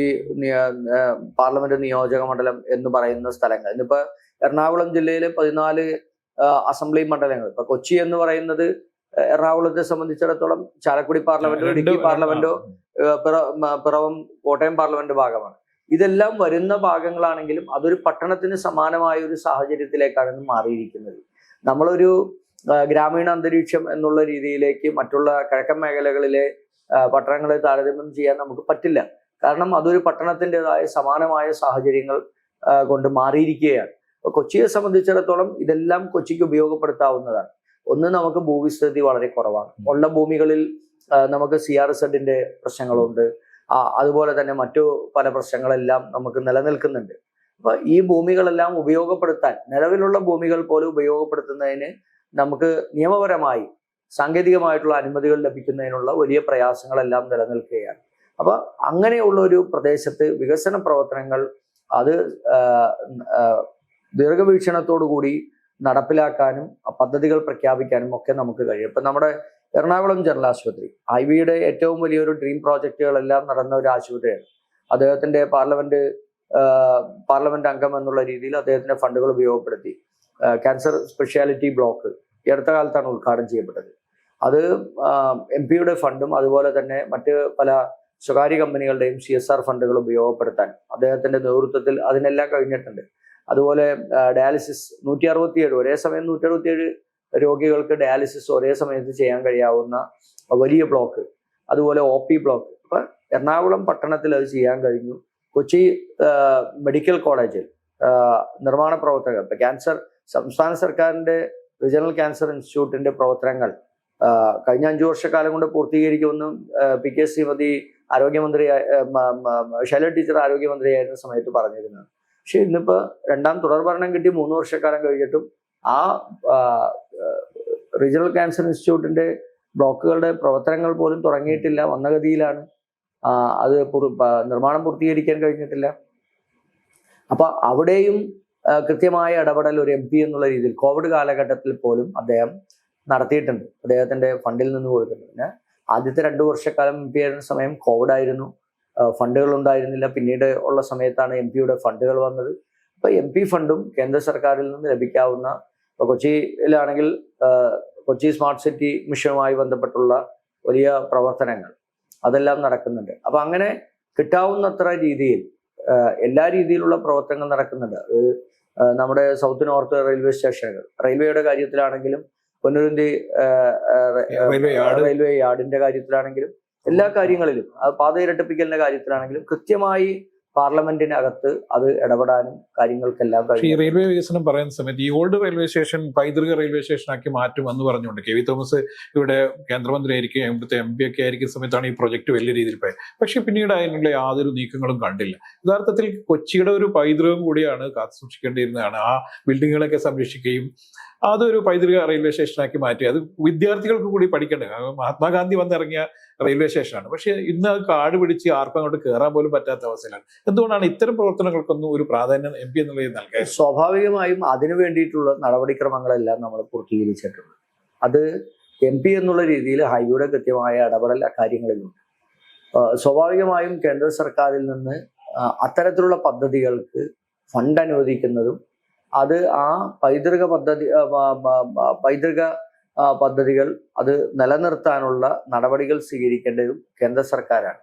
പാർലമെന്റ് നിയോജക മണ്ഡലം എന്ന് പറയുന്ന സ്ഥലങ്ങൾ. ഇന്നിപ്പോ എറണാകുളം ജില്ലയിലെ 14 അസംബ്ലി മണ്ഡലങ്ങൾ. ഇപ്പൊ കൊച്ചി എന്ന് പറയുന്നത് എറണാകുളത്തെ സംബന്ധിച്ചിടത്തോളം ചാലക്കുടി പാർലമെന്റോ ഇടുക്കി പാർലമെന്റോ പിറവം കോട്ടയം പാർലമെന്റ് ഭാഗമാണ്. ഇതെല്ലാം വരുന്ന ഭാഗങ്ങളാണെങ്കിലും അതൊരു പട്ടണത്തിന് സമാനമായ ഒരു സാഹചര്യത്തിലേക്കാണ് ഇന്ന് മാറിയിരിക്കുന്നത്. നമ്മളൊരു ഗ്രാമീണ അന്തരീക്ഷം എന്നുള്ള രീതിയിലേക്ക് മറ്റുള്ള കിഴക്കൻ മേഖലകളിലെ പട്ടണങ്ങളെ താരതമ്യം ചെയ്യാൻ നമുക്ക് പറ്റില്ല. കാരണം അതൊരു പട്ടണത്തിൻ്റെതായ സമാനമായ സാഹചര്യങ്ങൾ കൊണ്ട് മാറിയിരിക്കുകയാണ്. അപ്പൊ കൊച്ചിയെ സംബന്ധിച്ചിടത്തോളം ഇതെല്ലാം കൊച്ചിക്ക് ഉപയോഗപ്പെടുത്താവുന്നതാണ്. ഒന്ന്, നമുക്ക് ഭൂവിസ്തൃതി വളരെ കുറവാണ്. ഉള്ള ഭൂമികളിൽ നമുക്ക് CRZ പ്രശ്നങ്ങളുണ്ട്. അതുപോലെ തന്നെ മറ്റു പല പ്രശ്നങ്ങളെല്ലാം നമുക്ക് നിലനിൽക്കുന്നുണ്ട്. അപ്പൊ ഈ ഭൂമികളെല്ലാം ഉപയോഗപ്പെടുത്താൻ, നിലവിലുള്ള ഭൂമികൾ പോലും ഉപയോഗപ്പെടുത്തുന്നതിന് നമുക്ക് നിയമപരമായി സാങ്കേതികമായിട്ടുള്ള അനുമതികൾ ലഭിക്കുന്നതിനുള്ള വലിയ പ്രയാസങ്ങളെല്ലാം നിലനിൽക്കുകയാണ്. അപ്പൊ അങ്ങനെയുള്ള ഒരു പ്രദേശത്ത് വികസന പ്രവർത്തനങ്ങൾ അത് ദീർഘവീക്ഷണത്തോടു കൂടി നടപ്പിലാക്കാനും പദ്ധതികൾ പ്രഖ്യാപിക്കാനും ഒക്കെ നമുക്ക് കഴിയും. ഇപ്പൊ നമ്മുടെ എറണാകുളം ജനറൽ ആശുപത്രി ഐവിയുടെ ഏറ്റവും വലിയൊരു ഡ്രീം പ്രോജക്റ്റുകളെല്ലാം നടന്ന ഒരു ആശുപത്രിയാണ്. അദ്ദേഹത്തിന്റെ പാർലമെന്റ് അംഗം എന്നുള്ള രീതിയിൽ അദ്ദേഹത്തിന്റെ ഫണ്ടുകൾ ഉപയോഗപ്പെടുത്തി ക്യാൻസർ സ്പെഷ്യാലിറ്റി ബ്ലോക്ക് ഈ അടുത്ത കാലത്താണ് ഉദ്ഘാടനം ചെയ്യപ്പെട്ടത്. അത് MP-യുടെ ഫണ്ടും അതുപോലെ തന്നെ മറ്റ് പല സ്വകാര്യ കമ്പനികളുടെയും CSR ഫണ്ടുകൾ ഉപയോഗപ്പെടുത്താൻ അദ്ദേഹത്തിന്റെ നേതൃത്വത്തിൽ അതിനെല്ലാം കഴിഞ്ഞിട്ടുണ്ട്. അതുപോലെ ഡയാലിസിസ് 167 ഒരേ സമയം 167 രോഗികൾക്ക് ഡയാലിസിസ് ഒരേ സമയത്ത് ചെയ്യാൻ കഴിയാവുന്ന വലിയ ബ്ലോക്ക്, അതുപോലെ OP ബ്ലോക്ക്. അപ്പൊ എറണാകുളം പട്ടണത്തിൽ അത് ചെയ്യാൻ കഴിഞ്ഞു. കൊച്ചി മെഡിക്കൽ കോളേജിൽ നിർമ്മാണ പ്രവർത്തകർ, ഇപ്പൊ ക്യാൻസർ സംസ്ഥാന സർക്കാരിന്റെ റീജിയണൽ ക്യാൻസർ ഇൻസ്റ്റിറ്റ്യൂട്ടിന്റെ പ്രവർത്തനങ്ങൾ കഴിഞ്ഞ 5 വർഷക്കാലം കൊണ്ട് പൂർത്തീകരിക്കുമെന്നും PK ശ്രീമതി ആരോഗ്യമന്ത്രി ശൈലജ ടീച്ചർ ആരോഗ്യമന്ത്രിയായിരുന്ന സമയത്ത് പറഞ്ഞിരുന്നത്. പക്ഷെ ഇന്നിപ്പോ രണ്ടാം തുടർഭരണം കിട്ടി 3 വർഷക്കാലം കഴിഞ്ഞിട്ടും ആ റീജിയണൽ ക്യാൻസർ ഇൻസ്റ്റിറ്റ്യൂട്ടിന്റെ ബ്ലോക്കുകളുടെ പ്രവർത്തനങ്ങൾ പോലും തുടങ്ങിയിട്ടില്ല, മന്ദഗതിയിലാണ്. അത് നിർമ്മാണം പൂർത്തീകരിക്കാൻ കഴിഞ്ഞിട്ടില്ല. അപ്പൊ അവിടെയും കൃത്യമായ ഇടപെടൽ ഒരു MP എന്നുള്ള രീതിയിൽ കോവിഡ് കാലഘട്ടത്തിൽ പോലും അദ്ദേഹം നടത്തിയിട്ടുണ്ട്. അദ്ദേഹത്തിന്റെ ഫണ്ടിൽ നിന്ന് കൊടുത്തിട്ടുണ്ട്. പിന്നെ ആദ്യത്തെ 2 വർഷക്കാലം MP ആയിരുന്ന സമയം കോവിഡ് ആയിരുന്നു, ഫണ്ടുകൾ ഉണ്ടായിരുന്നില്ല. പിന്നീട് ഉള്ള സമയത്താണ് MP-യുടെ ഫണ്ടുകൾ വന്നത്. അപ്പൊ MP ഫണ്ടും കേന്ദ്ര സർക്കാരിൽ നിന്ന് ലഭിക്കാവുന്ന, ഇപ്പൊ കൊച്ചിയിലാണെങ്കിൽ കൊച്ചി സ്മാർട്ട് സിറ്റി മിഷനുമായി ബന്ധപ്പെട്ടുള്ള വലിയ പ്രവർത്തനങ്ങൾ അതെല്ലാം നടക്കുന്നുണ്ട്. അപ്പൊ അങ്ങനെ കിട്ടാവുന്നത്ര രീതിയിൽ എല്ലാ രീതിയിലുള്ള പ്രവർത്തനങ്ങൾ നടക്കുന്നുണ്ട്. നമ്മുടെ സൗത്ത് നോർത്ത് റെയിൽവേ സ്റ്റേഷനുകൾ, റെയിൽവേയുടെ കാര്യത്തിലാണെങ്കിലും പൊന്നുരുന്തി റെയിൽവേ യാർഡിന്റെ കാര്യത്തിലാണെങ്കിലും എല്ലാ കാര്യങ്ങളിലും, പാത ഇരട്ടിപ്പിക്കലിന്റെ കാര്യത്തിലാണെങ്കിലും കൃത്യമായി പാർലമെന്റിനകത്ത് അത് ഇടപെടാനും കാര്യങ്ങൾക്കെല്ലാം ഈ റെയിൽവേ വികസനം പറയുന്ന സമയത്ത് ഈ ഓൾഡ് റെയിൽവേ സ്റ്റേഷൻ പൈതൃക റെയിൽവേ സ്റ്റേഷനാക്കി മാറ്റും എന്ന് പറഞ്ഞുകൊണ്ട് KV തോമസ് ഇവിടെ കേന്ദ്രമന്ത്രി ആയിരിക്കും, ഇവിടുത്തെ MP ഒക്കെ ആയിരിക്കുന്ന സമയത്താണ് ഈ പ്രൊജക്ട് വലിയ രീതിയിൽ പോയത്. പക്ഷെ പിന്നീട് അതിനുള്ള യാതൊരു നീക്കങ്ങളും കണ്ടില്ല. യഥാർത്ഥത്തിൽ കൊച്ചിയുടെ ഒരു പൈതൃകം കൂടിയാണ് കാത്തു സൂക്ഷിക്കേണ്ടിയിരുന്നതാണ്. ആ ബിൽഡിങ്ങുകളൊക്കെ സംരക്ഷിക്കുകയും അതൊരു പൈതൃക റെയിൽവേ സ്റ്റേഷനാക്കി മാറ്റി അത് വിദ്യാർത്ഥികൾക്ക് കൂടി പഠിക്കേണ്ടത്. മഹാത്മാഗാന്ധി വന്നിറങ്ങിയ റെയിൽവേ സ്റ്റേഷനാണ്. പക്ഷെ ഇന്ന് അത് കാട് പിടിച്ച് ആർക്കും അങ്ങോട്ട് കയറാൻ പോലും പറ്റാത്ത അവസ്ഥയിലാണ്. എന്തുകൊണ്ടാണ് ഇത്തരം പ്രവർത്തനങ്ങൾക്കൊന്നും ഒരു പ്രാധാന്യം MP എന്നുള്ളത് നൽകാൻ? സ്വാഭാവികമായും അതിനു വേണ്ടിയിട്ടുള്ള നടപടിക്രമങ്ങളെല്ലാം നമ്മൾ പൂർത്തീകരിച്ചിട്ടുണ്ട്. അത് MP എന്നുള്ള രീതിയിൽ ഹൈവേയുടെ കൃത്യമായ ഇടപെടൽ അക്കാര്യങ്ങളിലുണ്ട്. സ്വാഭാവികമായും കേന്ദ്ര സർക്കാരിൽ നിന്ന് അത്തരത്തിലുള്ള പദ്ധതികൾക്ക് ഫണ്ട് അനുവദിക്കുന്നതും അത് ആ പൈതൃക പദ്ധതികൾ അത് നിലനിർത്താനുള്ള നടപടികൾ സ്വീകരിക്കേണ്ടതും കേന്ദ്ര സർക്കാരാണ്.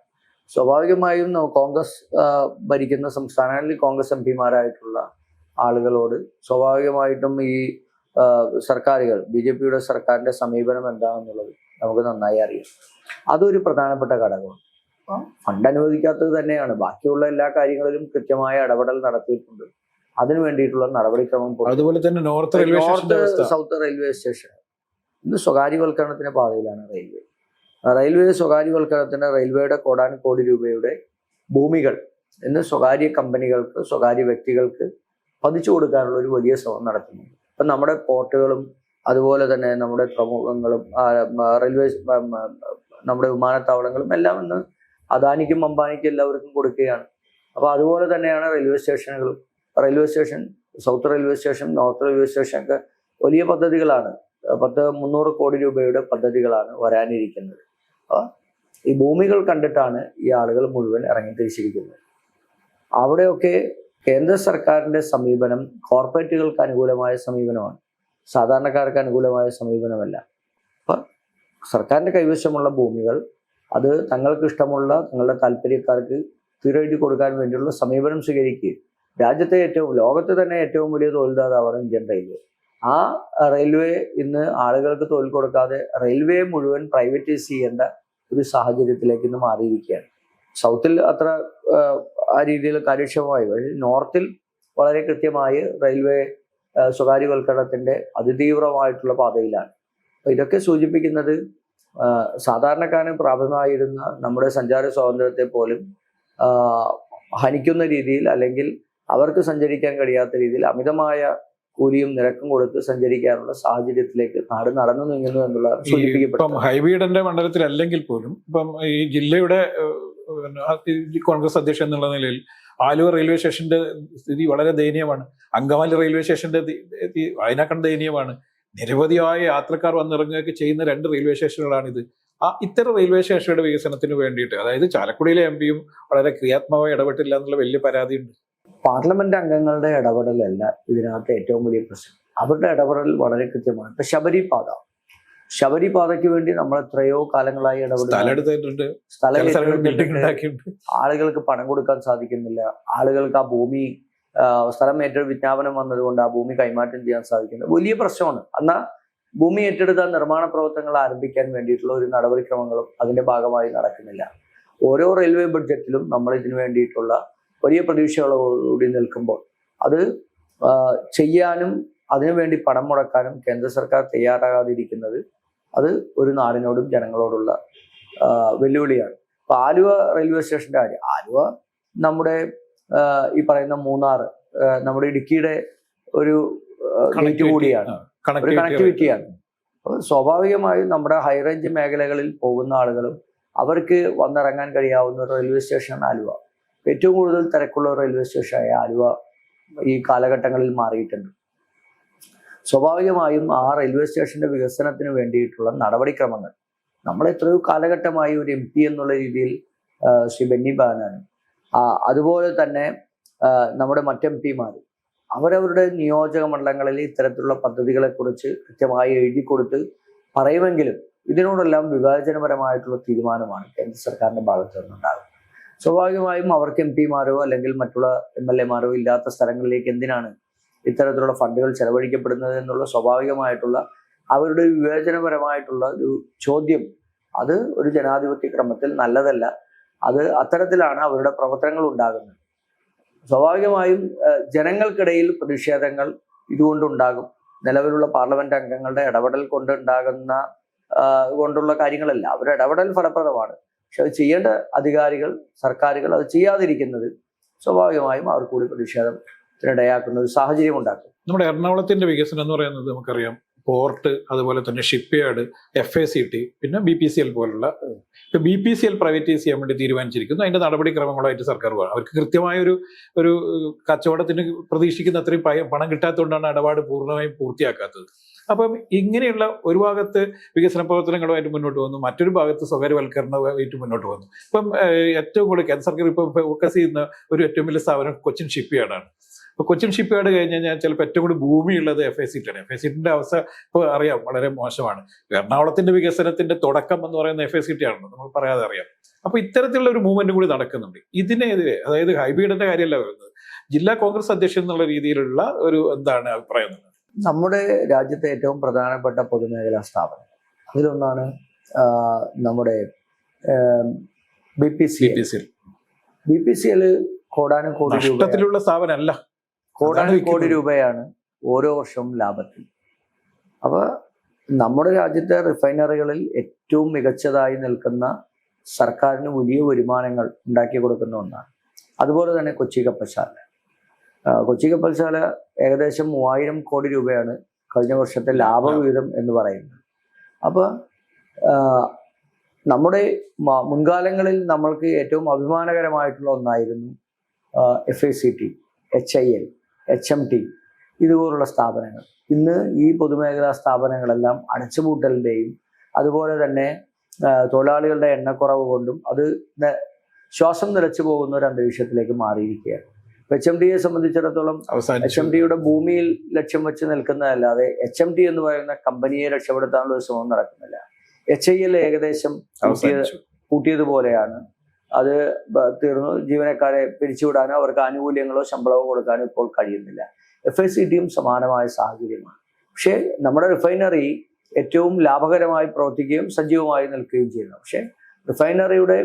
സ്വാഭാവികമായും കോൺഗ്രസ് ഭരിക്കുന്ന സംസ്ഥാനങ്ങളിൽ കോൺഗ്രസ് MP-മാരായിട്ടുള്ള ആളുകളോട് സ്വാഭാവികമായിട്ടും ഈ സർക്കാരുകൾ BJP-യുടെ സർക്കാരിന്റെ സമീപനം എന്താണെന്നുള്ളത് നമുക്ക് നന്നായി അറിയാം. അതൊരു പ്രധാനപ്പെട്ട ഘടകമാണ്. ഫണ്ട് അനുവദിക്കാത്തത് തന്നെയാണ്. ബാക്കിയുള്ള എല്ലാ കാര്യങ്ങളിലും കൃത്യമായ ഇടപെടൽ നടത്തിയിട്ടുണ്ട്. അതിനു വേണ്ടിയിട്ടുള്ള നടപടിക്രമം. അതുപോലെ തന്നെ നോർത്ത് സൗത്ത് റെയിൽവേ സ്റ്റേഷൻ ഇന്ന് സ്വകാര്യവൽക്കരണത്തിന്റെ പാതയിലാണ് റെയിൽവേ സ്വകാര്യവൽക്കരണത്തിന് റെയിൽവേയുടെ കോടാനുകോടി രൂപയുടെ ഭൂമികൾ ഇന്ന് സ്വകാര്യ കമ്പനികൾക്ക്, സ്വകാര്യ വ്യക്തികൾക്ക് പതിച്ചു കൊടുക്കാനുള്ള ഒരു വലിയ ശ്രമം നടത്തുന്നുണ്ട്. ഇപ്പം നമ്മുടെ പോർട്ടുകളും അതുപോലെ തന്നെ നമ്മുടെ പ്രമുഖങ്ങളും റെയിൽവേ നമ്മുടെ വിമാനത്താവളങ്ങളും എല്ലാം ഇന്ന് അദാനിക്കും അംബാനിക്കും എല്ലാവർക്കും കൊടുക്കുകയാണ്. അപ്പൊ അതുപോലെ തന്നെയാണ് റെയിൽവേ സ്റ്റേഷനുകളും. Railway station, south railway station, north railway station ഒക്കെ വലിയ പദ്ധതികളാണ്. 300 കോടി രൂപയുടെ പദ്ധതികളാണ് വരാനിരിക്കുന്നത്. ഈ ഭൂമികൾ കണ്ടിട്ടാണ് ഈ ആളുകൾ മുഴുവൻ ഇറങ്ങിത്തിരിച്ചിരിക്കുന്നത്. അവിടെയൊക്കെ കേന്ദ്ര സർക്കാരിന്റെ സമീപനം കോർപ്പറേറ്റുകൾക്ക് അനുകൂലമായ സമീപനമാണ്, സാധാരണക്കാർക്ക് അനുകൂലമായ സമീപനമല്ല. അപ്പൊ സർക്കാരിന്റെ കൈവശമുള്ള ഭൂമികൾ അത് തങ്ങൾക്ക് ഇഷ്ടമുള്ള തങ്ങളുടെ താല്പര്യക്കാർക്ക് തീരെഴുതി കൊടുക്കാൻ വേണ്ടിയുള്ള സമീപനം സ്വീകരിക്കുക. രാജ്യത്തെ ലോകത്ത് തന്നെ ഏറ്റവും വലിയ തൊഴിൽദാതാവാണ് ഇന്ത്യൻ റെയിൽവേ. ആ റെയിൽവേ ഇന്ന് ആളുകൾക്ക് തൊഴിൽ കൊടുക്കാതെ റെയിൽവേ മുഴുവൻ പ്രൈവറ്റൈസ് ചെയ്യേണ്ട ഒരു സാഹചര്യത്തിലേക്ക് ഇന്ന് മാറിയിരിക്കുകയാണ്. സൗത്തിൽ അത്ര ആ രീതിയിൽ കാര്യക്ഷമമായി, പക്ഷേ നോർത്തിൽ വളരെ കൃത്യമായി റെയിൽവേ സ്വകാര്യവൽക്കരണത്തിന്റെ അതിതീവ്രമായിട്ടുള്ള പാതയിലാണ്. ഇതൊക്കെ സൂചിപ്പിക്കുന്നത് സാധാരണക്കാരന് പ്രാപ്യമായിരുന്ന നമ്മുടെ സഞ്ചാര സ്വാതന്ത്ര്യത്തെ പോലും ഹനിക്കുന്ന രീതിയിൽ, അല്ലെങ്കിൽ അവർക്ക് സഞ്ചരിക്കാൻ കഴിയാത്ത രീതിയിൽ അമിതമായ കൂലിയും നിരക്കും കൊടുത്ത് സഞ്ചരിക്കാനുള്ള സാഹചര്യത്തിലേക്ക് നാട് നടന്നു നീങ്ങുന്നു എന്നുള്ള ഇപ്പം ഹൈബീഡന്റെ മണ്ഡലത്തിൽ അല്ലെങ്കിൽ പോലും ഇപ്പം ഈ ജില്ലയുടെ കോൺഗ്രസ് അധ്യക്ഷൻ എന്നുള്ള നിലയിൽ ആലുവ റെയിൽവേ സ്റ്റേഷന്റെ സ്ഥിതി വളരെ ദയനീയമാണ്. അങ്കമാലി റെയിൽവേ സ്റ്റേഷന്റെ അതിനേക്കാൾ ദയനീയമാണ്. നിരവധിയായ യാത്രക്കാർ വന്നിറങ്ങുകയൊക്കെ ചെയ്യുന്ന 2 റെയിൽവേ സ്റ്റേഷനുകളാണിത്. ഇത്തരം റെയിൽവേ സ്റ്റേഷനുകളുടെ വികസനത്തിന് വേണ്ടിയിട്ട്, അതായത് ചാലക്കുടിയിലെ എംപിയും വളരെ ക്രിയാത്മകമായി ഇടപെട്ടില്ല എന്നുള്ള വലിയ പരാതിയുണ്ട്. പാർലമെന്റ് അംഗങ്ങളുടെ ഇടപെടലല്ല ഇതിനകത്ത് ഏറ്റവും വലിയ പ്രശ്നം. അവരുടെ ഇടപെടൽ വളരെ കൃത്യമാണ്. ഇപ്പൊ ശബരിപാതയ്ക്ക് വേണ്ടി നമ്മൾ എത്രയോ കാലങ്ങളായി ഇടപെടുന്നുണ്ട്. ആളുകൾക്ക് പണം കൊടുക്കാൻ സാധിക്കുന്നില്ല. ആളുകൾക്ക് ആ ഭൂമി സ്ഥലം ഏറ്റെടുത്ത് വിജ്ഞാപനം വന്നതുകൊണ്ട് ആ ഭൂമി കൈമാറ്റം ചെയ്യാൻ സാധിക്കുന്നില്ല. വലിയ പ്രശ്നമാണ്. എന്നാൽ ഭൂമി ഏറ്റെടുത്ത നിർമ്മാണ പ്രവർത്തനങ്ങൾ ആരംഭിക്കാൻ വേണ്ടിയിട്ടുള്ള ഒരു നടപടിക്രമങ്ങളും അതിന്റെ ഭാഗമായി നടക്കുന്നില്ല. ഓരോ റെയിൽവേ ബഡ്ജറ്റിലും നമ്മൾ ഇതിനു വേണ്ടിയിട്ടുള്ള വലിയ പ്രതീക്ഷകളോടുകൂടി നിൽക്കുമ്പോൾ അത് ചെയ്യാനും അതിനുവേണ്ടി പണം മുടക്കാനും കേന്ദ്ര സർക്കാർ തയ്യാറാകാതിരിക്കുന്നത് അത് ഒരു നാടിനോടും ജനങ്ങളോടുള്ള വെല്ലുവിളിയാണ്. ഇപ്പൊ ആലുവ റെയിൽവേ സ്റ്റേഷന്റെ കാര്യം, ആലുവ നമ്മുടെ ഈ പറയുന്ന മൂന്നാർ, നമ്മുടെ ഇടുക്കിയുടെ ഒരു ഗേറ്റ് കൂടിയാണ്, ഒരു കണക്ടിവിറ്റിയാണ്. സ്വാഭാവികമായും നമ്മുടെ ഹൈറേഞ്ച് മേഖലകളിൽ പോകുന്ന ആളുകളും അവർക്ക് വന്നിറങ്ങാൻ കഴിയാവുന്ന ഒരു റെയിൽവേ സ്റ്റേഷനാണ് ആലുവ. ഏറ്റവും കൂടുതൽ തിരക്കുള്ള റെയിൽവേ സ്റ്റേഷനായ ആലുവ ഈ കാലഘട്ടങ്ങളിൽ മാറിയിട്ടുണ്ട്. സ്വാഭാവികമായും ആ റെയിൽവേ സ്റ്റേഷന്റെ വികസനത്തിന് വേണ്ടിയിട്ടുള്ള നടപടിക്രമങ്ങൾ നമ്മൾ എത്രയോ കാലഘട്ടമായി ഒരു MP എന്നുള്ള രീതിയിൽ ശ്രീ ബെന്നി ബെഹനാൻ, അതുപോലെ തന്നെ നമ്മുടെ മറ്റ് MP-മാർ അവരവരുടെ നിയോജക മണ്ഡലങ്ങളിൽ ഇത്തരത്തിലുള്ള പദ്ധതികളെ കുറിച്ച് കൃത്യമായി എഴുതി കൊടുത്ത് പറയുമെങ്കിലും ഇതിനോടെല്ലാം വിവേചനപരമായിട്ടുള്ള തീരുമാനമാണ് കേന്ദ്ര സർക്കാരിന്റെ ഭാഗത്തു നിന്നുണ്ടാകുന്നത്. സ്വാഭാവികമായും അവർക്ക് MP-മാരോ അല്ലെങ്കിൽ മറ്റുള്ള MLA-മാരോ ഇല്ലാത്ത സ്ഥലങ്ങളിലേക്ക് എന്തിനാണ് ഇത്തരത്തിലുള്ള ഫണ്ടുകൾ ചെലവഴിക്കപ്പെടുന്നത് എന്നുള്ള സ്വാഭാവികമായിട്ടുള്ള അവരുടെ വിവേചനപരമായിട്ടുള്ള ഒരു ചോദ്യം, അത് ഒരു ജനാധിപത്യ ക്രമത്തിൽ നല്ലതല്ല. അത് അത്തരത്തിലാണ് അവരുടെ പ്രവർത്തനങ്ങൾ ഉണ്ടാകുന്നത്. സ്വാഭാവികമായും ജനങ്ങൾക്കിടയിൽ പ്രതിഷേധങ്ങൾ ഇതുകൊണ്ടുണ്ടാകും. നിലവിലുള്ള പാർലമെന്റ് അംഗങ്ങളുടെ ഇടപെടൽ കൊണ്ടുള്ള കാര്യങ്ങളല്ല. അവരുടെ ഇടപെടൽ ഫലപ്രദമാണ്. പക്ഷെ അത് ചെയ്യേണ്ട അധികാരികൾ, സർക്കാരുകൾ അത് ചെയ്യാതിരിക്കുന്നത് സ്വാഭാവികമായും അവർ കൂടി പ്രതിഷേധത്തിനിടയാക്കുന്ന ഒരു സാഹചര്യം ഉണ്ടാക്കും. നമ്മുടെ എറണാകുളത്തിന്റെ വികസനം എന്ന് പറയുന്നത് നമുക്കറിയാം, പോർട്ട്, അതുപോലെ തന്നെ ഷിപ്പ് യാർഡ്, FACT, പിന്നെ BPCL പോലുള്ള. BPCL പ്രൈവറ്റൈസ് ചെയ്യാൻ വേണ്ടി തീരുമാനിച്ചിരിക്കുന്നു. അതിന്റെ നടപടിക്രമങ്ങളുമായിട്ട് സർക്കാർ പോകാം. അവർക്ക് കൃത്യമായ ഒരു കച്ചവടത്തിന് പ്രതീക്ഷിക്കുന്ന അത്രയും പണം കിട്ടാത്തതുകൊണ്ടാണ് ഇടപാട് പൂർണ്ണമായും പൂർത്തിയാക്കാത്തത്. അപ്പം ഇങ്ങനെയുള്ള ഒരു ഭാഗത്ത് വികസന പ്രവർത്തനങ്ങളുമായിട്ട് മുന്നോട്ട് വന്നു, മറ്റൊരു ഭാഗത്ത് സ്വകാര്യവൽക്കരണമായിട്ട് മുന്നോട്ട് വന്നു. ഇപ്പം ഏറ്റവും കൂടുതൽ കേന്ദ്ര സർക്കാർ ഇപ്പം ഫോക്കസ് ചെയ്യുന്ന ഒരു ഏറ്റവും വലിയ സ്ഥാപനം കൊച്ചിൻ ഷിപ്പ് യാർഡാണ്. ഇപ്പൊ കൊച്ചിൻ ഷിപ്പ് യാർഡ് കഴിഞ്ഞ് കഴിഞ്ഞാൽ ചിലപ്പോൾ ഏറ്റവും കൂടുതൽ ഭൂമിയുള്ളത് FACT ആണ്. FACTന്റെ അവസ്ഥ ഇപ്പോൾ അറിയാം, വളരെ മോശമാണ്. എറണാകുളത്തിന്റെ വികസനത്തിന്റെ തുടക്കം എന്ന് പറയുന്ന FACT ആണല്ലോ, നമ്മൾ പറയാതെ അറിയാം. അപ്പൊ ഇത്തരത്തിലുള്ള ഒരു മൂവ്മെന്റ് കൂടി നടക്കുന്നുണ്ട്. ഇതിനെതിരെ, അതായത് ഹൈബീഡിന്റെ കാര്യമല്ല വരുന്നത്, ജില്ലാ കോൺഗ്രസ് അധ്യക്ഷൻ എന്നുള്ള രീതിയിലുള്ള ഒരു എന്താണ് അഭിപ്രായം? നമ്മുടെ രാജ്യത്തെ ഏറ്റവും പ്രധാനപ്പെട്ട പൊതുമേഖലാ സ്ഥാപനം അതിലൊന്നാണ് നമ്മുടെ BPCL. കോടാനുകോടി രൂപയുള്ള സ്ഥാപനമല്ല, കോടാനുകോടി രൂപയാണ് ഓരോ വർഷവും ലാഭത്തിൽ. അപ്പൊ നമ്മുടെ രാജ്യത്തെ റിഫൈനറികളിൽ ഏറ്റവും മികച്ചതായി നിൽക്കുന്ന, സർക്കാരിന് വലിയ വരുമാനങ്ങൾ ഉണ്ടാക്കി കൊടുക്കുന്ന ഒന്നാണ്. അതുപോലെ തന്നെ കൊച്ചി കപ്പൽശാല ഏകദേശം 3000 കോടി രൂപയാണ് കഴിഞ്ഞ വർഷത്തെ ലാഭവിഹിതം എന്ന് പറയുന്നത്. അപ്പൊ നമ്മുടെ മുൻകാലങ്ങളിൽ നമ്മൾക്ക് ഏറ്റവും അഭിമാനകരമായിട്ടുള്ള ഒന്നായിരുന്നു FACT, HIL, HMT ഇതുപോലുള്ള സ്ഥാപനങ്ങൾ. ഇന്ന് ഈ പൊതുമേഖലാ സ്ഥാപനങ്ങളെല്ലാം അടച്ചുപൂട്ടലിന്റെയും അതുപോലെ തന്നെ തൊഴിലാളികളുടെ എണ്ണക്കുറവ് കൊണ്ടും അത് ശ്വാസം നിലച്ചു പോകുന്ന ഒരു അന്തരീക്ഷത്തിലേക്ക് മാറിയിരിക്കുകയാണ്. HMTയെ സംബന്ധിച്ചിടത്തോളം HMTയുടെ ഭൂമിയിൽ ലക്ഷ്യം വെച്ച് നിൽക്കുന്നതല്ലാതെ HMT എന്ന് പറയുന്ന കമ്പനിയെ രക്ഷപ്പെടുത്താനുള്ള ഒരു ശ്രമം നടക്കുന്നില്ല. HIL ഏകദേശം കൂട്ടിയതുപോലെയാണ്. അത് തീർന്നു. ജീവനക്കാരെ പിരിച്ചുവിടാനോ അവർക്ക് ആനുകൂല്യങ്ങളോ ശമ്പളമോ കൊടുക്കാനോ ഇപ്പോൾ കഴിയുന്നില്ല. FACTയും സമാനമായ സാഹചര്യമാണ്. പക്ഷേ നമ്മുടെ റിഫൈനറി ഏറ്റവും ലാഭകരമായി പ്രവർത്തിക്കുകയും സജീവമായി നിൽക്കുകയും ചെയ്യുന്നു. പക്ഷേ റിഫൈനറിയുടെ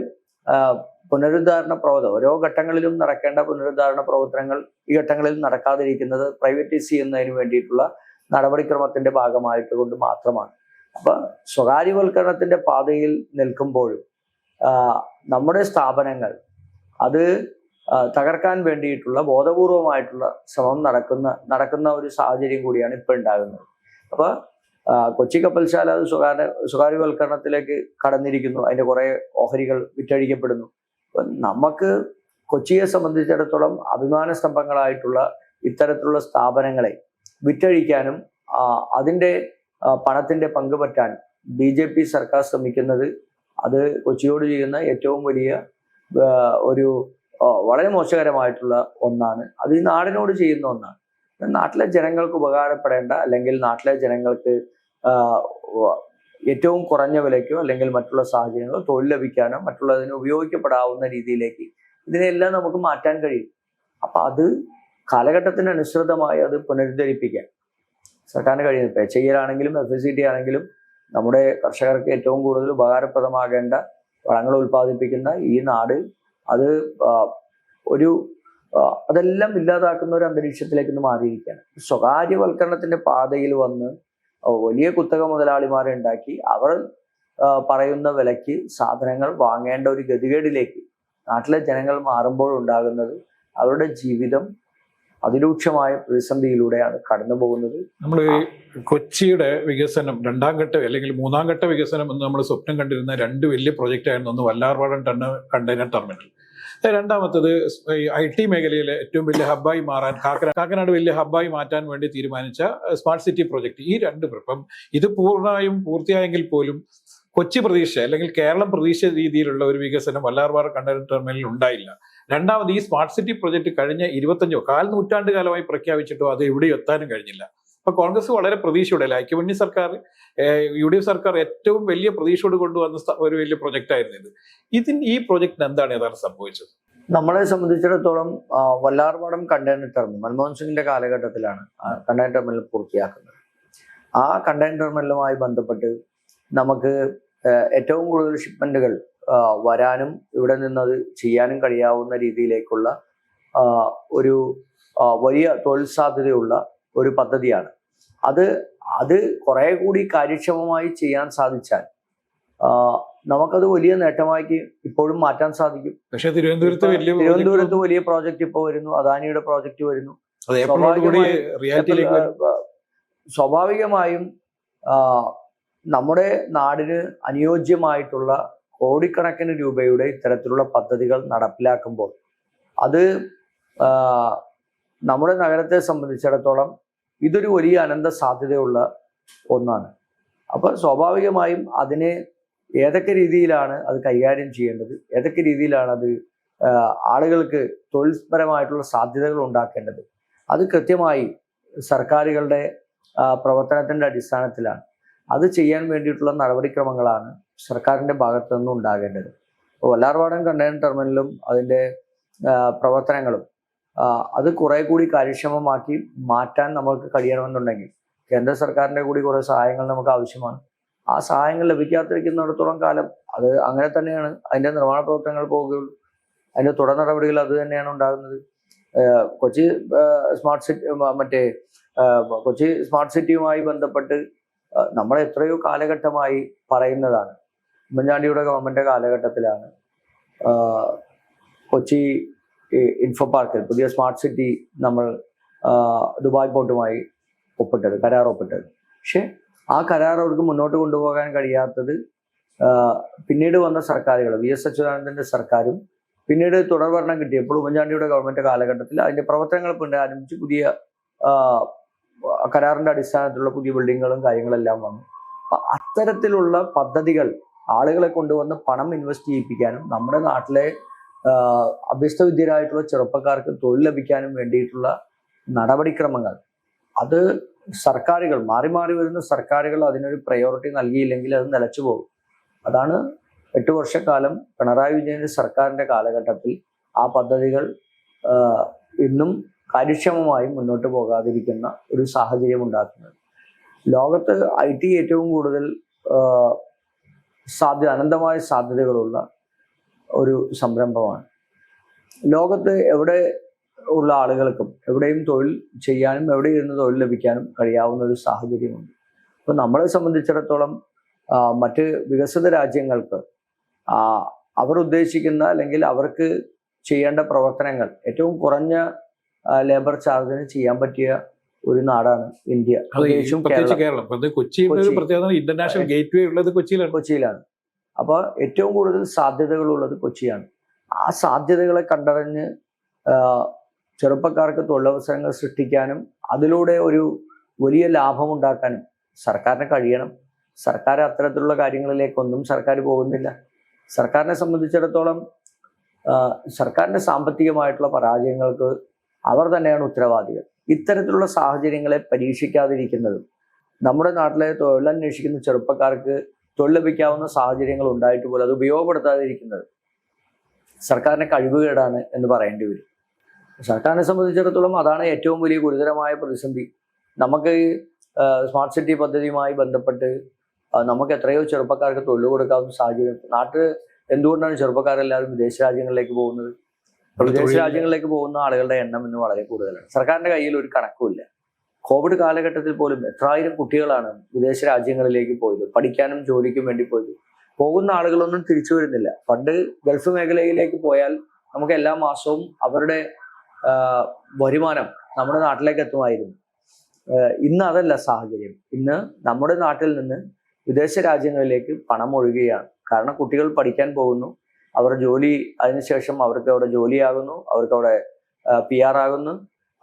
പുനരുദ്ധാരണ പ്രവർത്തനം, ഓരോ ഘട്ടങ്ങളിലും നടക്കേണ്ട പുനരുദ്ധാരണ പ്രവർത്തനങ്ങൾ ഈ ഘട്ടങ്ങളിൽ നടക്കാതിരിക്കുന്നത് പ്രൈവറ്റൈസ് ചെയ്യുന്നതിന് വേണ്ടിയിട്ടുള്ള നടപടിക്രമത്തിന്റെ ഭാഗമായിട്ട് കൊണ്ട് മാത്രമാണ്. അപ്പൊ സ്വകാര്യവൽക്കരണത്തിന്റെ പാതയിൽ നിൽക്കുമ്പോഴും നമ്മുടെ സ്ഥാപനങ്ങൾ അത് തകർക്കാൻ വേണ്ടിയിട്ടുള്ള ബോധപൂർവമായിട്ടുള്ള ശ്രമം നടക്കുന്ന ഒരു സാഹചര്യം കൂടിയാണ് ഇപ്പൊ ഉണ്ടാകുന്നത്. അപ്പൊ കൊച്ചി കപ്പൽശാല അത് സ്വകാര്യവൽക്കരണത്തിലേക്ക് കടന്നിരിക്കുന്നു. അതിന്റെ കുറെ ഓഹരികൾ വിറ്റഴിക്കപ്പെടുന്നു. അപ്പൊ നമുക്ക് കൊച്ചിയെ സംബന്ധിച്ചിടത്തോളം അഭിമാന സ്തംഭങ്ങളായിട്ടുള്ള ഇത്തരത്തിലുള്ള സ്ഥാപനങ്ങളെ വിറ്റഴിക്കാനും അതിന്റെ പണത്തിന്റെ പങ്കുപറ്റാൻ BJP സർക്കാർ ശ്രമിക്കുന്നത് അത് കൊച്ചിയോട് ചെയ്യുന്ന ഏറ്റവും വലിയ ഒരു വളരെ മോശകരമായിട്ടുള്ള ഒന്നാണ്. അത് ഈ നാടിനോട് ചെയ്യുന്ന ഒന്നാണ്. നാട്ടിലെ ജനങ്ങൾക്ക് ഉപകാരപ്പെടേണ്ട, അല്ലെങ്കിൽ നാട്ടിലെ ജനങ്ങൾക്ക് ഏറ്റവും കുറഞ്ഞ വിലയ്ക്കോ അല്ലെങ്കിൽ മറ്റുള്ള സാഹചര്യങ്ങളോ തൊഴിൽ ലഭിക്കാനോ മറ്റുള്ളതിന് ഉപയോഗിക്കപ്പെടാവുന്ന രീതിയിലേക്ക് ഇതിനെല്ലാം നമുക്ക് മാറ്റാൻ കഴിയും. അപ്പൊ അത് കാലഘട്ടത്തിനനുസൃതമായി അത് പുനരുദ്ധരിപ്പിക്കാൻ സർക്കാരിന് കഴിയുന്നു. ഇപ്പൊ HIL FSCT ആണെങ്കിലും നമ്മുടെ കർഷകർക്ക് ഏറ്റവും കൂടുതൽ ഉപകാരപ്രദമാകേണ്ട വളങ്ങൾ ഉൽപ്പാദിപ്പിക്കുന്ന ഈ നാട് അത് അതെല്ലാം ഇല്ലാതാക്കുന്ന ഒരു അന്തരീക്ഷത്തിലേക്ക് ഇന്ന് മാറിയിരിക്കുകയാണ്. സ്വകാര്യവൽക്കരണത്തിന്റെ പാതയിൽ വന്ന് വലിയ കുത്തക മുതലാളിമാരെ ഉണ്ടാക്കി അവർ പറയുന്ന വിലയ്ക്ക് സാധനങ്ങൾ വാങ്ങേണ്ട ഒരു ഗതികേടിലേക്ക് നാട്ടിലെ ജനങ്ങൾ മാറുമ്പോൾ ഉണ്ടാകുന്നത് അവരുടെ ജീവിതം അതിരൂക്ഷമായ പ്രതിസന്ധിയിലൂടെയാണ് കടന്നു പോകുന്നത്. നമ്മൾ കൊച്ചിയുടെ വികസനം രണ്ടാം ഘട്ട അല്ലെങ്കിൽ മൂന്നാം ഘട്ട വികസനം എന്ന് നമ്മൾ സ്വപ്നം കണ്ടിരുന്ന രണ്ട് വലിയ പ്രൊജക്റ്റ് ആയിരുന്നു. ഒന്ന് വല്ലാർപാടം കണ്ടെയ്നർ ടെർമിനൽ, രണ്ടാമത്തത് IT മേഖലയിലെ ഏറ്റവും വലിയ ഹബ്ബായി മാറാൻ കാക്കനാട് വലിയ ഹബ്ബായി മാറ്റാൻ വേണ്ടി തീരുമാനിച്ച സ്മാർട്ട് സിറ്റി പ്രൊജക്ട്. ഈ രണ്ട് ഇപ്പം ഇത് പൂർണ്ണമായും പൂർത്തിയായെങ്കിൽ പോലും കൊച്ചി പ്രതീക്ഷ അല്ലെങ്കിൽ കേരളം പ്രതീക്ഷ രീതിയിലുള്ള ഒരു വികസനം വല്ലാർപാടം കണ്ടെയ്നർ ടെർമിനലിൽ ഉണ്ടായില്ല. രണ്ടാമത് ഈ സ്മാർട്ട് സിറ്റി പ്രൊജക്ട് കഴിഞ്ഞ 25 നൂറ്റാണ്ട് കാലമായി പ്രഖ്യാപിച്ചിട്ടോ അത് എവിടെയും എത്താനും കഴിഞ്ഞില്ല. അപ്പൊ കോൺഗ്രസ് വളരെ പ്രതീക്ഷയോടെ, ഐക്യമുന്നണി സർക്കാർ, UDF സർക്കാർ ഏറ്റവും വലിയ പ്രതീക്ഷയോട് കൊണ്ടുവന്ന ഒരു വലിയ പ്രൊജക്ട് ആയിരുന്നു ഇത്. ഈ പ്രൊജക്ടിന് എന്താണ് യഥാർത്ഥം സംഭവിച്ചത്? നമ്മളെ സംബന്ധിച്ചിടത്തോളം വല്ലാർപാടം കണ്ടെയ്നർ ടെർമിനൽ മൻമോഹൻ സിംഗിന്റെ കാലഘട്ടത്തിലാണ് കണ്ടെയ്നർ ടെർമിനൽ പൂർത്തിയാക്കുന്നത്. ആ കണ്ടെയ്നർ ടെർമിനലുമായി ബന്ധപ്പെട്ട് നമുക്ക് ഏറ്റവും കൂടുതൽ ഷിപ്മെന്റുകൾ വരാനും ഇവിടെ നിന്നത് ചെയ്യാനും കഴിയാവുന്ന രീതിയിലേക്കുള്ള ഒരു വലിയ തൊഴിൽ സാധ്യതയുള്ള ഒരു പദ്ധതിയാണ്. അത് കുറെ കൂടി കാര്യക്ഷമമായി ചെയ്യാൻ സാധിച്ചാൽ നമുക്കത് വലിയ നേട്ടമാക്കി ഇപ്പോഴും മാറ്റാൻ സാധിക്കും. പക്ഷേ തിരുവനന്തപുരത്ത് വലിയ പ്രോജക്റ്റ് ഇപ്പോൾ വരുന്നു, അദാനിയുടെ പ്രോജക്റ്റ് വരുന്നു. സ്വാഭാവികമായും നമ്മുടെ നാടിന് അനുയോജ്യമായിട്ടുള്ള കോടിക്കണക്കിന് രൂപയുടെ ഇത്തരത്തിലുള്ള പദ്ധതികൾ നടപ്പിലാക്കുമ്പോൾ അത് നമ്മുടെ നഗരത്തെ സംബന്ധിച്ചിടത്തോളം ഇതൊരു വലിയ അനന്ത സാധ്യതയുള്ള ഒന്നാണ്. അപ്പോൾ സ്വാഭാവികമായും അതിനെ ഏതൊക്കെ രീതിയിലാണ് അത് കൈകാര്യം ചെയ്യേണ്ടത്, ഏതൊക്കെ രീതിയിലാണ് അത് ആളുകൾക്ക് തൊഴിൽപരമായിട്ടുള്ള സാധ്യതകൾ ഉണ്ടാക്കേണ്ടത്, അത് കൃത്യമായി സർക്കാരുകളുടെ പ്രവർത്തനത്തിന്റെ അടിസ്ഥാനത്തിലാണ്. അത് ചെയ്യാൻ വേണ്ടിയിട്ടുള്ള നടപടിക്രമങ്ങളാണ് സർക്കാരിന്റെ ഭാഗത്തു നിന്നും ഉണ്ടാകേണ്ടത്. അപ്പോൾ വല്ലാർപാടം കണ്ടെയ്നർ ടെർമിനലും അതിൻ്റെ പ്രവർത്തനങ്ങളും അത് കുറെ കൂടി കാര്യക്ഷമമാക്കി മാറ്റാൻ നമുക്ക് കഴിയണമെന്നുണ്ടെങ്കിൽ കേന്ദ്ര സർക്കാരിന്റെ കൂടി കുറെ സഹായങ്ങൾ നമുക്ക് ആവശ്യമാണ്. ആ സഹായങ്ങൾ ലഭിക്കാതിരിക്കുന്നിടത്തോളം കാലം അത് അങ്ങനെ തന്നെയാണ് അതിന്റെ നിർമ്മാണ പ്രവർത്തനങ്ങൾ പോവുകയുള്ളൂ. അതിന്റെ തുടർ നടപടികൾ അത് തന്നെയാണ് ഉണ്ടാകുന്നത്. കൊച്ചി സ്മാർട്ട് സിറ്റിയുമായി ബന്ധപ്പെട്ട് നമ്മൾ എത്രയോ കാലഘട്ടമായി പറയുന്നതാണ്. ഉമ്മൻചാണ്ടിയുടെ ഗവൺമെന്റ് കാലഘട്ടത്തിലാണ് കൊച്ചി ഇൻഫോ പാർക്കിൽ പുതിയ സ്മാർട്ട് സിറ്റി നമ്മൾ ദുബായ് പോർട്ടുമായി കരാർ ഒപ്പിട്ടത്. പക്ഷെ ആ കരാർ അവർക്ക് മുന്നോട്ട് കൊണ്ടുപോകാൻ കഴിയാത്തത് പിന്നീട് വന്ന സർക്കാരുകൾ, VS അച്യുതാനന്ദന്റെ സർക്കാരും പിന്നീട് തുടർഭരണം കിട്ടിയപ്പോൾ ഉമ്മൻചാണ്ടിയുടെ ഗവൺമെന്റ് കാലഘട്ടത്തിൽ അതിന്റെ പ്രവർത്തനങ്ങൾ പുനരാരംഭിച്ച് പുതിയ കരാറിന്റെ അടിസ്ഥാനത്തിലുള്ള പുതിയ ബിൽഡിങ്ങുകളും കാര്യങ്ങളെല്ലാം വന്നു. അത്തരത്തിലുള്ള പദ്ധതികൾ ആളുകളെ കൊണ്ടുവന്ന് പണം ഇൻവെസ്റ്റ് ചെയ്യിപ്പിക്കാനും നമ്മുടെ നാട്ടിലെ അഭ്യസ്തവിദ്യരായിട്ടുള്ള ചെറുപ്പക്കാർക്ക് തൊഴിൽ ലഭിക്കാനും വേണ്ടിയിട്ടുള്ള നടപടിക്രമങ്ങൾ അത് സർക്കാരുകൾ മാറി മാറി വരുന്ന സർക്കാരുകൾ അതിനൊരു പ്രയോറിറ്റി നൽകിയില്ലെങ്കിൽ അത് നിലച്ചു പോകും. അതാണ് 8 വർഷക്കാലം പിണറായി വിജയന്റെ സർക്കാരിന്റെ കാലഘട്ടത്തിൽ ആ പദ്ധതികൾ ഇന്നും കാര്യക്ഷമമായി മുന്നോട്ട് പോകാതിരിക്കുന്ന ഒരു സാഹചര്യം ഉണ്ടാക്കുന്നത്. ലോകത്ത് IT ഏറ്റവും കൂടുതൽ അനന്തമായ സാധ്യതകളുള്ള ഒരു സംരംഭമാണ്. ലോകത്ത് എവിടെ ഉള്ള ആളുകൾക്കും എവിടെയും തൊഴിൽ ചെയ്യാനും എവിടെ ഇരുന്ന് തൊഴിൽ ലഭിക്കാനും കഴിയാവുന്ന ഒരു സാഹചര്യമുണ്ട്. ഇപ്പൊ നമ്മളെ സംബന്ധിച്ചിടത്തോളം മറ്റ് വികസിത രാജ്യങ്ങൾക്ക് അവർ ഉദ്ദേശിക്കുന്ന അല്ലെങ്കിൽ അവർക്ക് ചെയ്യേണ്ട പ്രവർത്തനങ്ങൾ ഏറ്റവും കുറഞ്ഞ ലേബർ ചാർജിന് ചെയ്യാൻ പറ്റിയ ഒരു നാടാണ് ഇന്ത്യ, പ്രത്യേകിച്ചും കേരളം. കൊച്ചിയുടെ ഒരു പ്രത്യേകത ഇന്റർനാഷണൽ ഗേറ്റ്വേ ഉള്ളത് കൊച്ചിയിലാണ്. അപ്പൊ ഏറ്റവും കൂടുതൽ സാധ്യതകളുള്ളത് കൊച്ചിയാണ്. ആ സാധ്യതകളെ കണ്ടറിഞ്ഞ് ചെറുപ്പക്കാർക്ക് തൊഴിലവസരങ്ങൾ സൃഷ്ടിക്കാനും അതിലൂടെ ഒരു വലിയ ലാഭമുണ്ടാക്കാനും സർക്കാരിന് കഴിയണം. സർക്കാർ അത്തരത്തിലുള്ള കാര്യങ്ങളിലേക്കൊന്നും സർക്കാർ പോകുന്നില്ല. സർക്കാരിനെ സംബന്ധിച്ചിടത്തോളം സർക്കാരിന്റെ സാമ്പത്തികമായിട്ടുള്ള പരാജയങ്ങൾക്ക് അവർ തന്നെയാണ് ഉത്തരവാദികൾ. ഇത്തരത്തിലുള്ള സാഹചര്യങ്ങളെ പരീക്ഷിക്കാതിരിക്കുന്നതും നമ്മുടെ നാട്ടിലെ തൊഴിലന്വേഷിക്കുന്ന ചെറുപ്പക്കാർക്ക് തൊഴിൽ ലഭിക്കാവുന്ന സാഹചര്യങ്ങൾ ഉണ്ടായിട്ട് പോലും അത് ഉപയോഗപ്പെടുത്താതിരിക്കുന്നത് സർക്കാരിന്റെ കഴിവുകേടാണ് എന്ന് പറയേണ്ടി വരും. സർക്കാരിനെ സംബന്ധിച്ചിടത്തോളം അതാണ് ഏറ്റവും വലിയ ഗുരുതരമായ പ്രതിസന്ധി. നമുക്ക് സ്മാർട്ട് സിറ്റി പദ്ധതിയുമായി ബന്ധപ്പെട്ട് നമുക്ക് എത്രയോ ചെറുപ്പക്കാർക്ക് തൊഴിൽ കൊടുക്കാവുന്ന സാഹചര്യം. എന്തുകൊണ്ടാണ് ചെറുപ്പക്കാരെല്ലാവരും വിദേശ രാജ്യങ്ങളിലേക്ക് പോകുന്നത്? വിദേശ രാജ്യങ്ങളിലേക്ക് പോകുന്ന ആളുകളുടെ എണ്ണം ഇന്ന് വളരെ കൂടുതലാണ്. സർക്കാരിന്റെ കയ്യിൽ ഒരു കണക്കുമില്ല. കോവിഡ് കാലഘട്ടത്തിൽ പോലും എത്രായിരം കുട്ടികളാണ് വിദേശ രാജ്യങ്ങളിലേക്ക് പോയത്, പഠിക്കാനും ജോലിക്കും വേണ്ടി പോയത്. പോകുന്ന ആളുകളൊന്നും തിരിച്ചു വരുന്നില്ല. പണ്ട് ഗൾഫ് മേഖലയിലേക്ക് പോയാൽ നമുക്ക് എല്ലാ മാസവും അവരുടെ വരുമാനം നമ്മുടെ നാട്ടിലേക്ക് എത്തുമായിരുന്നു. ഇന്ന് അതല്ല സാഹചര്യം. ഇന്ന് നമ്മുടെ നാട്ടിൽ നിന്ന് വിദേശ രാജ്യങ്ങളിലേക്ക് പണം ഒഴുകുകയാണ്. കാരണം കുട്ടികൾ പഠിക്കാൻ പോകുന്നു, അവർ ജോലി, അതിനുശേഷം അവർക്ക് അവിടെ ജോലിയാകുന്നു, അവർക്ക് അവിടെ PR ആകുന്നു,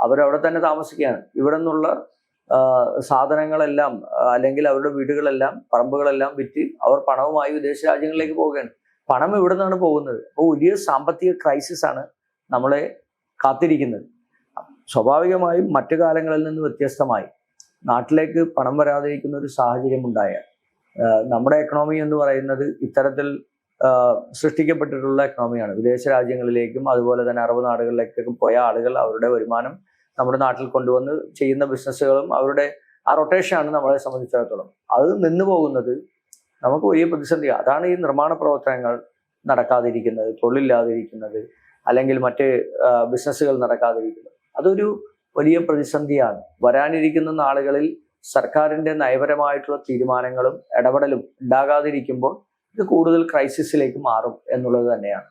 അവരവിടെ തന്നെ താമസിക്കുകയാണ്. ഇവിടെ നിന്നുള്ള സാധനങ്ങളെല്ലാം അല്ലെങ്കിൽ അവരുടെ വീടുകളെല്ലാം പറമ്പുകളെല്ലാം വിറ്റ് അവർ പണവുമായി വിദേശ രാജ്യങ്ങളിലേക്ക് പോവുകയാണ്. പണം ഇവിടെ നിന്നാണ് പോകുന്നത്. അപ്പോൾ വലിയ സാമ്പത്തിക ക്രൈസിസ് ആണ് നമ്മളെ കാത്തിരിക്കുന്നത്. സ്വാഭാവികമായും മറ്റു കാലങ്ങളിൽ നിന്ന് വ്യത്യസ്തമായി നാട്ടിലേക്ക് പണം വരാതിരിക്കുന്ന ഒരു സാഹചര്യം ഉണ്ടായാൽ നമ്മുടെ എക്കണോമി എന്ന് പറയുന്നത് ഇത്തരത്തിൽ സൃഷ്ടിക്കപ്പെട്ടിട്ടുള്ള എക്കണോമിയാണ്. വിദേശ രാജ്യങ്ങളിലേക്കും അതുപോലെ തന്നെ അറബ് നാടുകളിലേക്കും പോയ ആളുകൾ അവരുടെ വരുമാനം നമ്മുടെ നാട്ടിൽ കൊണ്ടുവന്ന് ചെയ്യുന്ന ബിസിനസ്സുകളും അവരുടെ ആ റൊട്ടേഷനാണ് നമ്മളെ സംബന്ധിച്ചിടത്തോളം. അത് നിന്നു പോകുന്നത് നമുക്ക് വലിയ പ്രതിസന്ധിയാണ്. അതാണ് ഈ നിർമ്മാണ പ്രവർത്തനങ്ങൾ നടക്കാതിരിക്കുന്നത്, തൊഴിലില്ലാതിരിക്കുന്നത്, അല്ലെങ്കിൽ മറ്റ് ബിസിനസ്സുകൾ നടക്കാതിരിക്കുന്നത്. അതൊരു വലിയ പ്രതിസന്ധിയാണ്. വരാനിരിക്കുന്ന നാളുകളിൽ സർക്കാരിന്റെ നയപരമായിട്ടുള്ള തീരുമാനങ്ങളും ഇടപെടലും ഉണ്ടാകാതിരിക്കുമ്പോൾ ഇത് കൂടുതൽ ക്രൈസിസിലേക്ക് മാറും എന്നുള്ളത് തന്നെയാണ്.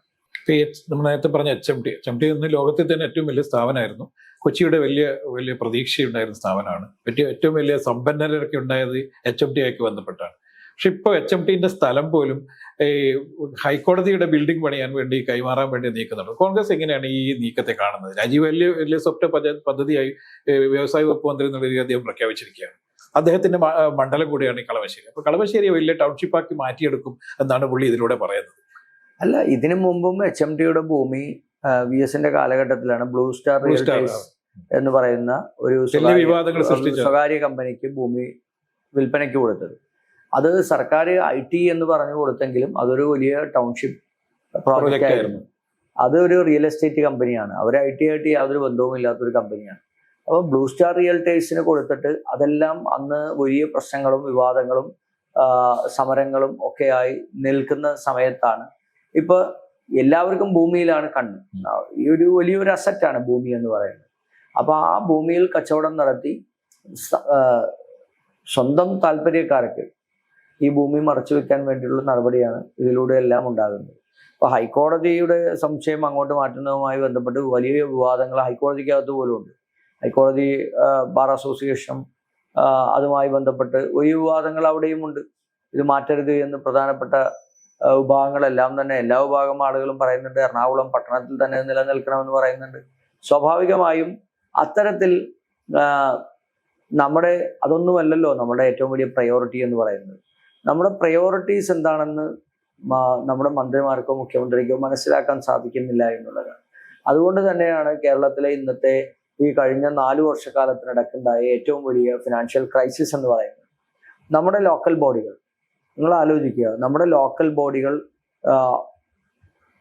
നമ്മൾ നേരത്തെ പറഞ്ഞ HMT എന്ന ലോകത്തിൽ തന്നെ ഏറ്റവും വലിയ സ്ഥാപനമായിരുന്നു. കൊച്ചിയുടെ വലിയ പ്രതീക്ഷയുണ്ടായിരുന്ന സ്ഥാപനമാണ്. ഏറ്റവും വലിയ സമ്പന്നരൊക്കെ ഉണ്ടായത് HMT ആയിട്ട് ബന്ധപ്പെട്ടാണ്. പക്ഷെ ഇപ്പോൾ HMTന്റെ സ്ഥലം പോലും ഈ ഹൈക്കോടതിയുടെ ബിൽഡിംഗ് പണിയാൻ വേണ്ടി കൈമാറാൻ വേണ്ടി നീക്കുന്നുണ്ട്. കോൺഗ്രസ് എങ്ങനെയാണ് ഈ നീക്കത്തെ കാണുന്നത്? രാജീവ് വലിയ സ്വപ്ന പദ്ധതിയായി വ്യവസായ വകുപ്പ് മന്ത്രി എന്നുള്ള രീതി അദ്ദേഹം പ്രഖ്യാപിച്ചിരിക്കുകയാണ്. അദ്ദേഹത്തിന്റെ മണ്ഡലം കൂടിയാണ് ഈ കളമശ്ശേരി. അപ്പൊ കളമശ്ശേരി വലിയ ടൗൺഷിപ്പാക്കി മാറ്റിയെടുക്കും എന്നാണ് പുള്ളി ഇതിലൂടെ പറയുന്നത്. അല്ല, ഇതിനു മുമ്പും HMTയുടെ ഭൂമി VSന്റെ കാലഘട്ടത്തിലാണ് ബ്ലൂ സ്റ്റാർ റിയൽറ്റേഴ്സ് എന്ന് പറയുന്ന ഒരു സ്വകാര്യ കമ്പനിക്ക് ഭൂമി വിൽപ്പനയ്ക്ക് കൊടുത്തത്. അത് സർക്കാർ IT എന്ന് പറഞ്ഞു കൊടുത്തെങ്കിലും അതൊരു വലിയ ടൗൺഷിപ്പ് പ്രോജക്റ്റ് ആയിരുന്നു. അതൊരു റിയൽ എസ്റ്റേറ്റ് കമ്പനിയാണ്. അവർ IT ആയിട്ട് യാതൊരു ബന്ധവും ഇല്ലാത്തൊരു കമ്പനിയാണ്. അപ്പോൾ ബ്ലൂ സ്റ്റാർ റിയൽറ്റേഴ്സിന് കൊടുത്തിട്ട് അതെല്ലാം അന്ന് വലിയ പ്രശ്നങ്ങളും വിവാദങ്ങളും സമരങ്ങളും ഒക്കെയായി നിൽക്കുന്ന സമയത്താണ് ഇപ്പൊ എല്ലാവർക്കും ഭൂമിയിലാണ് കണ്ണ്. ഈ ഒരു വലിയൊരു അസറ്റാണ് ഭൂമി എന്ന് പറയുന്നത്. അപ്പൊ ആ ഭൂമിയിൽ കച്ചവടം നടത്തി സ്വന്തം താല്പര്യക്കാർക്ക് ഈ ഭൂമി മറച്ചു വെക്കാൻ വേണ്ടിയുള്ള നടപടിയാണ് ഇതിലൂടെ എല്ലാം ഉണ്ടാകുന്നത്. അപ്പൊ ഹൈക്കോടതിയുടെ സംശയം അങ്ങോട്ട് മാറ്റുന്നതുമായി ബന്ധപ്പെട്ട് വലിയ വിവാദങ്ങൾ ഹൈക്കോടതിക്കകത്ത് പോലും ഉണ്ട്. ഹൈക്കോടതി ബാർ അസോസിയേഷൻ അതുമായി ബന്ധപ്പെട്ട് വലിയ വിവാദങ്ങൾ അവിടെയും ഉണ്ട്. ഇത് മാറ്റരുത് എന്ന് പ്രധാനപ്പെട്ട വിഭാഗങ്ങളെല്ലാം തന്നെ, എല്ലാ വിഭാഗം ആളുകളും പറയുന്നുണ്ട്. എറണാകുളം പട്ടണത്തിൽ തന്നെ നിലനിൽക്കണമെന്ന് പറയുന്നുണ്ട്. സ്വാഭാവികമായും അത്തരത്തിൽ അതൊന്നുമല്ലല്ലോ നമ്മുടെ ഏറ്റവും വലിയ പ്രയോറിറ്റി എന്ന് പറയുന്നത്. നമ്മുടെ പ്രയോറിറ്റീസ് എന്താണെന്ന് നമ്മുടെ മന്ത്രിമാർക്കോ മുഖ്യമന്ത്രിക്കോ മനസ്സിലാക്കാൻ സാധിക്കുന്നില്ല എന്നുള്ളതാണ്. അതുകൊണ്ട് തന്നെയാണ് കേരളത്തിലെ ഇന്നത്തെ ഈ കഴിഞ്ഞ 4 വർഷക്കാലത്തിനിടക്കുണ്ടായ ഏറ്റവും വലിയ ഫിനാൻഷ്യൽ ക്രൈസിസ് എന്ന് പറയുന്നത്. നമ്മുടെ ലോക്കൽ ബോഡികൾ, നിങ്ങൾ ആലോചിക്കുക, നമ്മുടെ ലോക്കൽ ബോഡികൾ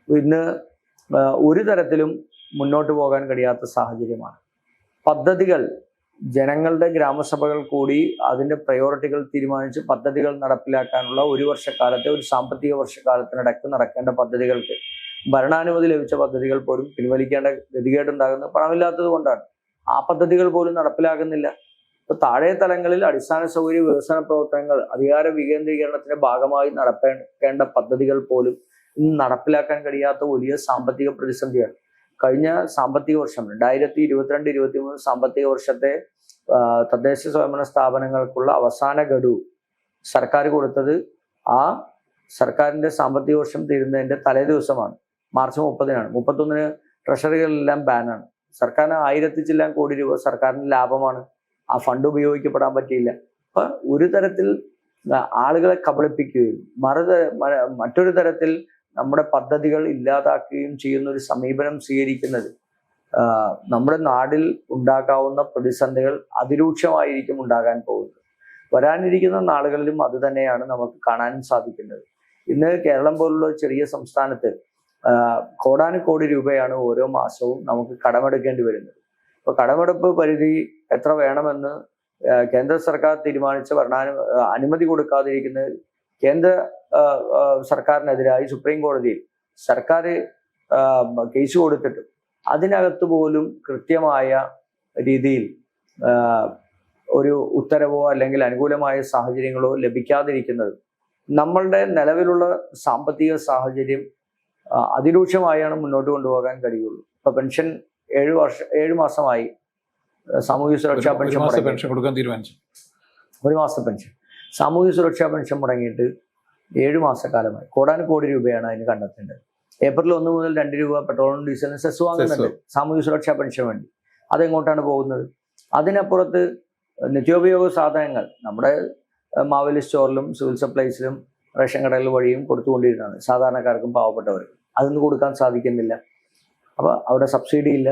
ഇന്ന് ഒരു തരത്തിലും മുന്നോട്ട് പോകാൻ കഴിയാത്ത സാഹചര്യമാണ്. പദ്ധതികൾ ജനങ്ങളുടെ ഗ്രാമസഭകൾ കൂടി അതിൻ്റെ പ്രയോറിറ്റികൾ തീരുമാനിച്ച് പദ്ധതികൾ നടപ്പിലാക്കാനുള്ള ഒരു സാമ്പത്തിക വർഷക്കാലത്തിനിടയ്ക്ക് നടക്കേണ്ട പദ്ധതികൾക്ക് ഭരണാനുമതി ലഭിച്ച പദ്ധതികൾ പോലും പിൻവലിക്കേണ്ട ഗതികേടുണ്ടാകുന്നത് പണമില്ലാത്തത് കൊണ്ടാണ്. ആ പദ്ധതികൾ പോലും നടപ്പിലാകുന്നില്ല. ഇപ്പൊ താഴെ തലങ്ങളിൽ അടിസ്ഥാന സൗകര്യ വികസന പ്രവർത്തനങ്ങൾ അധികാര വികേന്ദ്രീകരണത്തിന്റെ ഭാഗമായി നടപ്പാക്കേണ്ട പദ്ധതികൾ പോലും ഇന്ന് നടപ്പിലാക്കാൻ കഴിയാത്ത വലിയ സാമ്പത്തിക പ്രതിസന്ധിയാണ്. കഴിഞ്ഞ സാമ്പത്തിക വർഷം 2022-23 സാമ്പത്തിക വർഷത്തെ തദ്ദേശ സ്വയംഭരണ സ്ഥാപനങ്ങൾക്കുള്ള അവസാന ഗഡു സർക്കാർ കൊടുത്തത് ആ സർക്കാരിന്റെ സാമ്പത്തിക വർഷം തീരുന്നതിന്റെ തലേ ദിവസമാണ്. മാർച്ച് 30-നാണ്. 31-ന് ട്രഷറികളെല്ലാം ബാനാണ്. സർക്കാരിന് 1000 ചില്ലാൻ കോടി രൂപ സർക്കാരിന് ലാഭമാണ്. ആ ഫണ്ട് ഉപയോഗിക്കപ്പെടാൻ പറ്റിയില്ല. അപ്പൊ ഒരു തരത്തിൽ ആളുകളെ കബളിപ്പിക്കുകയും മറ്റൊരു തരത്തിൽ നമ്മുടെ പദ്ധതികൾ ഇല്ലാതാക്കുകയും ചെയ്യുന്ന ഒരു സമീപനം സ്വീകരിക്കുന്നത് നമ്മുടെ നാടിൽ ഉണ്ടാകാവുന്ന പ്രതിസന്ധികൾ അതിരൂക്ഷമായിരിക്കും ഉണ്ടാകാൻ പോകുന്നത്. വരാനിരിക്കുന്ന നാളുകളിലും അത് തന്നെയാണ് നമുക്ക് കാണാൻ സാധിക്കുന്നത്. ഇന്ന് കേരളം പോലുള്ള ചെറിയ സംസ്ഥാനത്ത് കോടാനുകോടി രൂപയാണ് ഓരോ മാസവും നമുക്ക് കടമെടുക്കേണ്ടി വരുന്നത്. ഇപ്പൊ കടമെടുപ്പ് പരിധി എത്ര വേണമെന്ന് കേന്ദ്ര സർക്കാർ തീരുമാനിച്ച അനുമതി കൊടുക്കാതിരിക്കുന്നത് കേന്ദ്ര സർക്കാരിനെതിരായി സുപ്രീം കോടതിയിൽ സർക്കാർ കേസ് കൊടുത്തിട്ടും അതിനകത്ത് പോലും കൃത്യമായ രീതിയിൽ ഒരു ഉത്തരവോ അല്ലെങ്കിൽ അനുകൂലമായ സാഹചര്യങ്ങളോ ലഭിക്കാതിരിക്കുന്നത് നമ്മളുടെ നിലവിലുള്ള സാമ്പത്തിക സാഹചര്യം അതിരൂക്ഷമായാണ് മുന്നോട്ട് കൊണ്ടുപോകാൻ കഴിയുള്ളൂ. ഇപ്പൊ പെൻഷൻ 7 മാസമായി സാമൂഹ്യ സുരക്ഷാ പെൻഷൻ കൊടുക്കാൻ തീരുമാനിച്ചു. 1 മാസത്തെ പെൻഷൻ സാമൂഹ്യ സുരക്ഷാ പെൻഷൻ മുടങ്ങിയിട്ട് 7 മാസക്കാലമായി. കോടാനുകോടി രൂപയാണ് അതിന് കണ്ടെത്തേണ്ടത്. ഏപ്രിൽ 1 മുതൽ 2 രൂപ പെട്രോളും ഡീസലിനും സെസ് വാങ്ങുന്നുണ്ട് സാമൂഹ്യ സുരക്ഷാ പെൻഷൻ വേണ്ടി. അതെങ്ങോട്ടാണ് പോകുന്നത്? അതിനപ്പുറത്ത് നിത്യോപയോഗ സാധനങ്ങൾ നമ്മുടെ മാവേലി സ്റ്റോറിലും സിവിൽ സപ്ലൈസിലും റേഷൻ കടകൾ വഴിയും കൊടുത്തുകൊണ്ടിരുന്നതാണ് സാധാരണക്കാർക്കും പാവപ്പെട്ടവർക്കും. അതൊന്നും കൊടുക്കാൻ സാധിക്കുന്നില്ല. അപ്പൊ അവിടെ സബ്സിഡി ഇല്ല.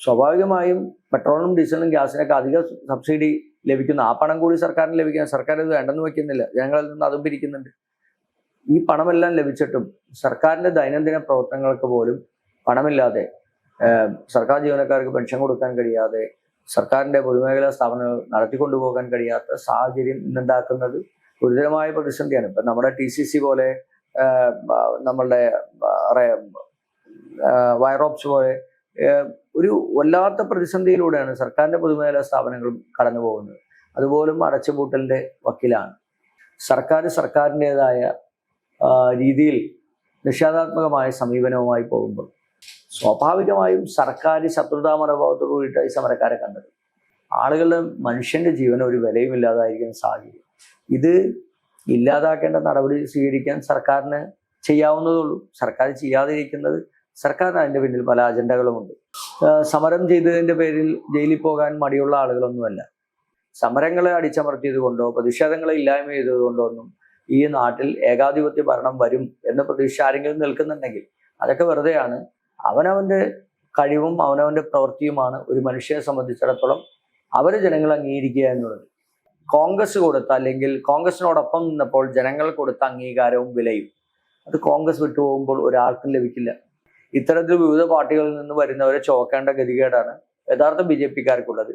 സ്വാഭാവികമായും പെട്രോളിനും ഡീസലിനും ഗ്യാസിനൊക്കെ അധിക സബ്സിഡി ലഭിക്കുന്നു. ആ പണം കൂടി സർക്കാരിന് ലഭിക്കാൻ സർക്കാർ ഇത് വേണ്ടെന്ന് വെക്കുന്നില്ല. ജനങ്ങളിൽ നിന്ന് അതും പിരിക്കുന്നുണ്ട്. ഈ പണമെല്ലാം ലഭിച്ചിട്ടും സർക്കാരിന്റെ ദൈനംദിന പ്രവർത്തനങ്ങൾക്ക് പോലും പണമില്ലാതെ, സർക്കാർ ജീവനക്കാർക്ക് പെൻഷൻ കൊടുക്കാൻ കഴിയാതെ, സർക്കാരിന്റെ പൊതുമേഖലാ സ്ഥാപനങ്ങൾ നടത്തിക്കൊണ്ടുപോകാൻ കഴിയാത്ത സാഹചര്യം ഇന്നുണ്ടാക്കുന്നത് ഗുരുതരമായ പ്രതിസന്ധിയാണ്. ഇപ്പൊ നമ്മുടെ TCC പോലെ, നമ്മളുടെ വയറോപ്സ് പോലെ ഒരു വല്ലാത്ത പ്രതിസന്ധിയിലൂടെയാണ് സർക്കാരിന്റെ പൊതുമേഖലാ സ്ഥാപനങ്ങൾ കടന്നു പോകുന്നത്. അതുപോലും അടച്ചുപൂട്ടലിന്റെ വക്കിലാണ്. സർക്കാരിൻ്റെതായ രീതിയിൽ നിഷേധാത്മകമായ സമീപനവുമായി പോകുമ്പോൾ സ്വാഭാവികമായും സർക്കാർ ശത്രുതാ മനോഭാവത്തോട് കൂടിയിട്ട് ഈ സമരക്കാരെ കണ്ടത്. ആളുകളുടെ മനുഷ്യന്റെ ജീവന് ഒരു വിലയും ഇല്ലാതായിരിക്കുന്ന സാഹചര്യം. ഇത് ഇല്ലാതാക്കേണ്ട നടപടി സ്വീകരിക്കാൻ സർക്കാരിന് ചെയ്യാവുന്നതുള്ളൂ. സർക്കാർ ചെയ്യാതിരിക്കുന്നത് സർക്കാരിന് അതിൻ്റെ പിന്നിൽ പല അജണ്ടകളുമുണ്ട്. സമരം ചെയ്തതിൻ്റെ പേരിൽ ജയിലിൽ പോകാൻ മടിയുള്ള ആളുകളൊന്നുമല്ല. സമരങ്ങളെ അടിച്ചമർത്തിയത് കൊണ്ടോ പ്രതിഷേധങ്ങളെ ഇല്ലായ്മ ചെയ്തത് കൊണ്ടോ ഒന്നും ഈ നാട്ടിൽ ഏകാധിപത്യ ഭരണം വരും എന്ന പ്രതീക്ഷ ആരെങ്കിലും നിൽക്കുന്നുണ്ടെങ്കിൽ അതൊക്കെ വെറുതെയാണ്. അവനവൻ്റെ കഴിവും അവനവൻ്റെ പ്രവൃത്തിയുമാണ് ഒരു മനുഷ്യനെ സംബന്ധിച്ചിടത്തോളം അവരെ ജനങ്ങൾ അംഗീകരിക്കുക എന്നുള്ളത്. കോൺഗ്രസ് കൊടുത്ത, അല്ലെങ്കിൽ കോൺഗ്രസിനോടൊപ്പം നിന്നപ്പോൾ ജനങ്ങൾ കൊടുത്ത അംഗീകാരവും വിലയും അത് കോൺഗ്രസ് വിട്ടുപോകുമ്പോൾ ഒരാൾക്കും ലഭിക്കില്ല. ഇത്തരത്തിൽ വിവിധ പാർട്ടികളിൽ നിന്ന് വരുന്നവരെ ചോക്കേണ്ട ഗതികേടാണ് യഥാർത്ഥ BJP-ക്കാർക്കുള്ളത്.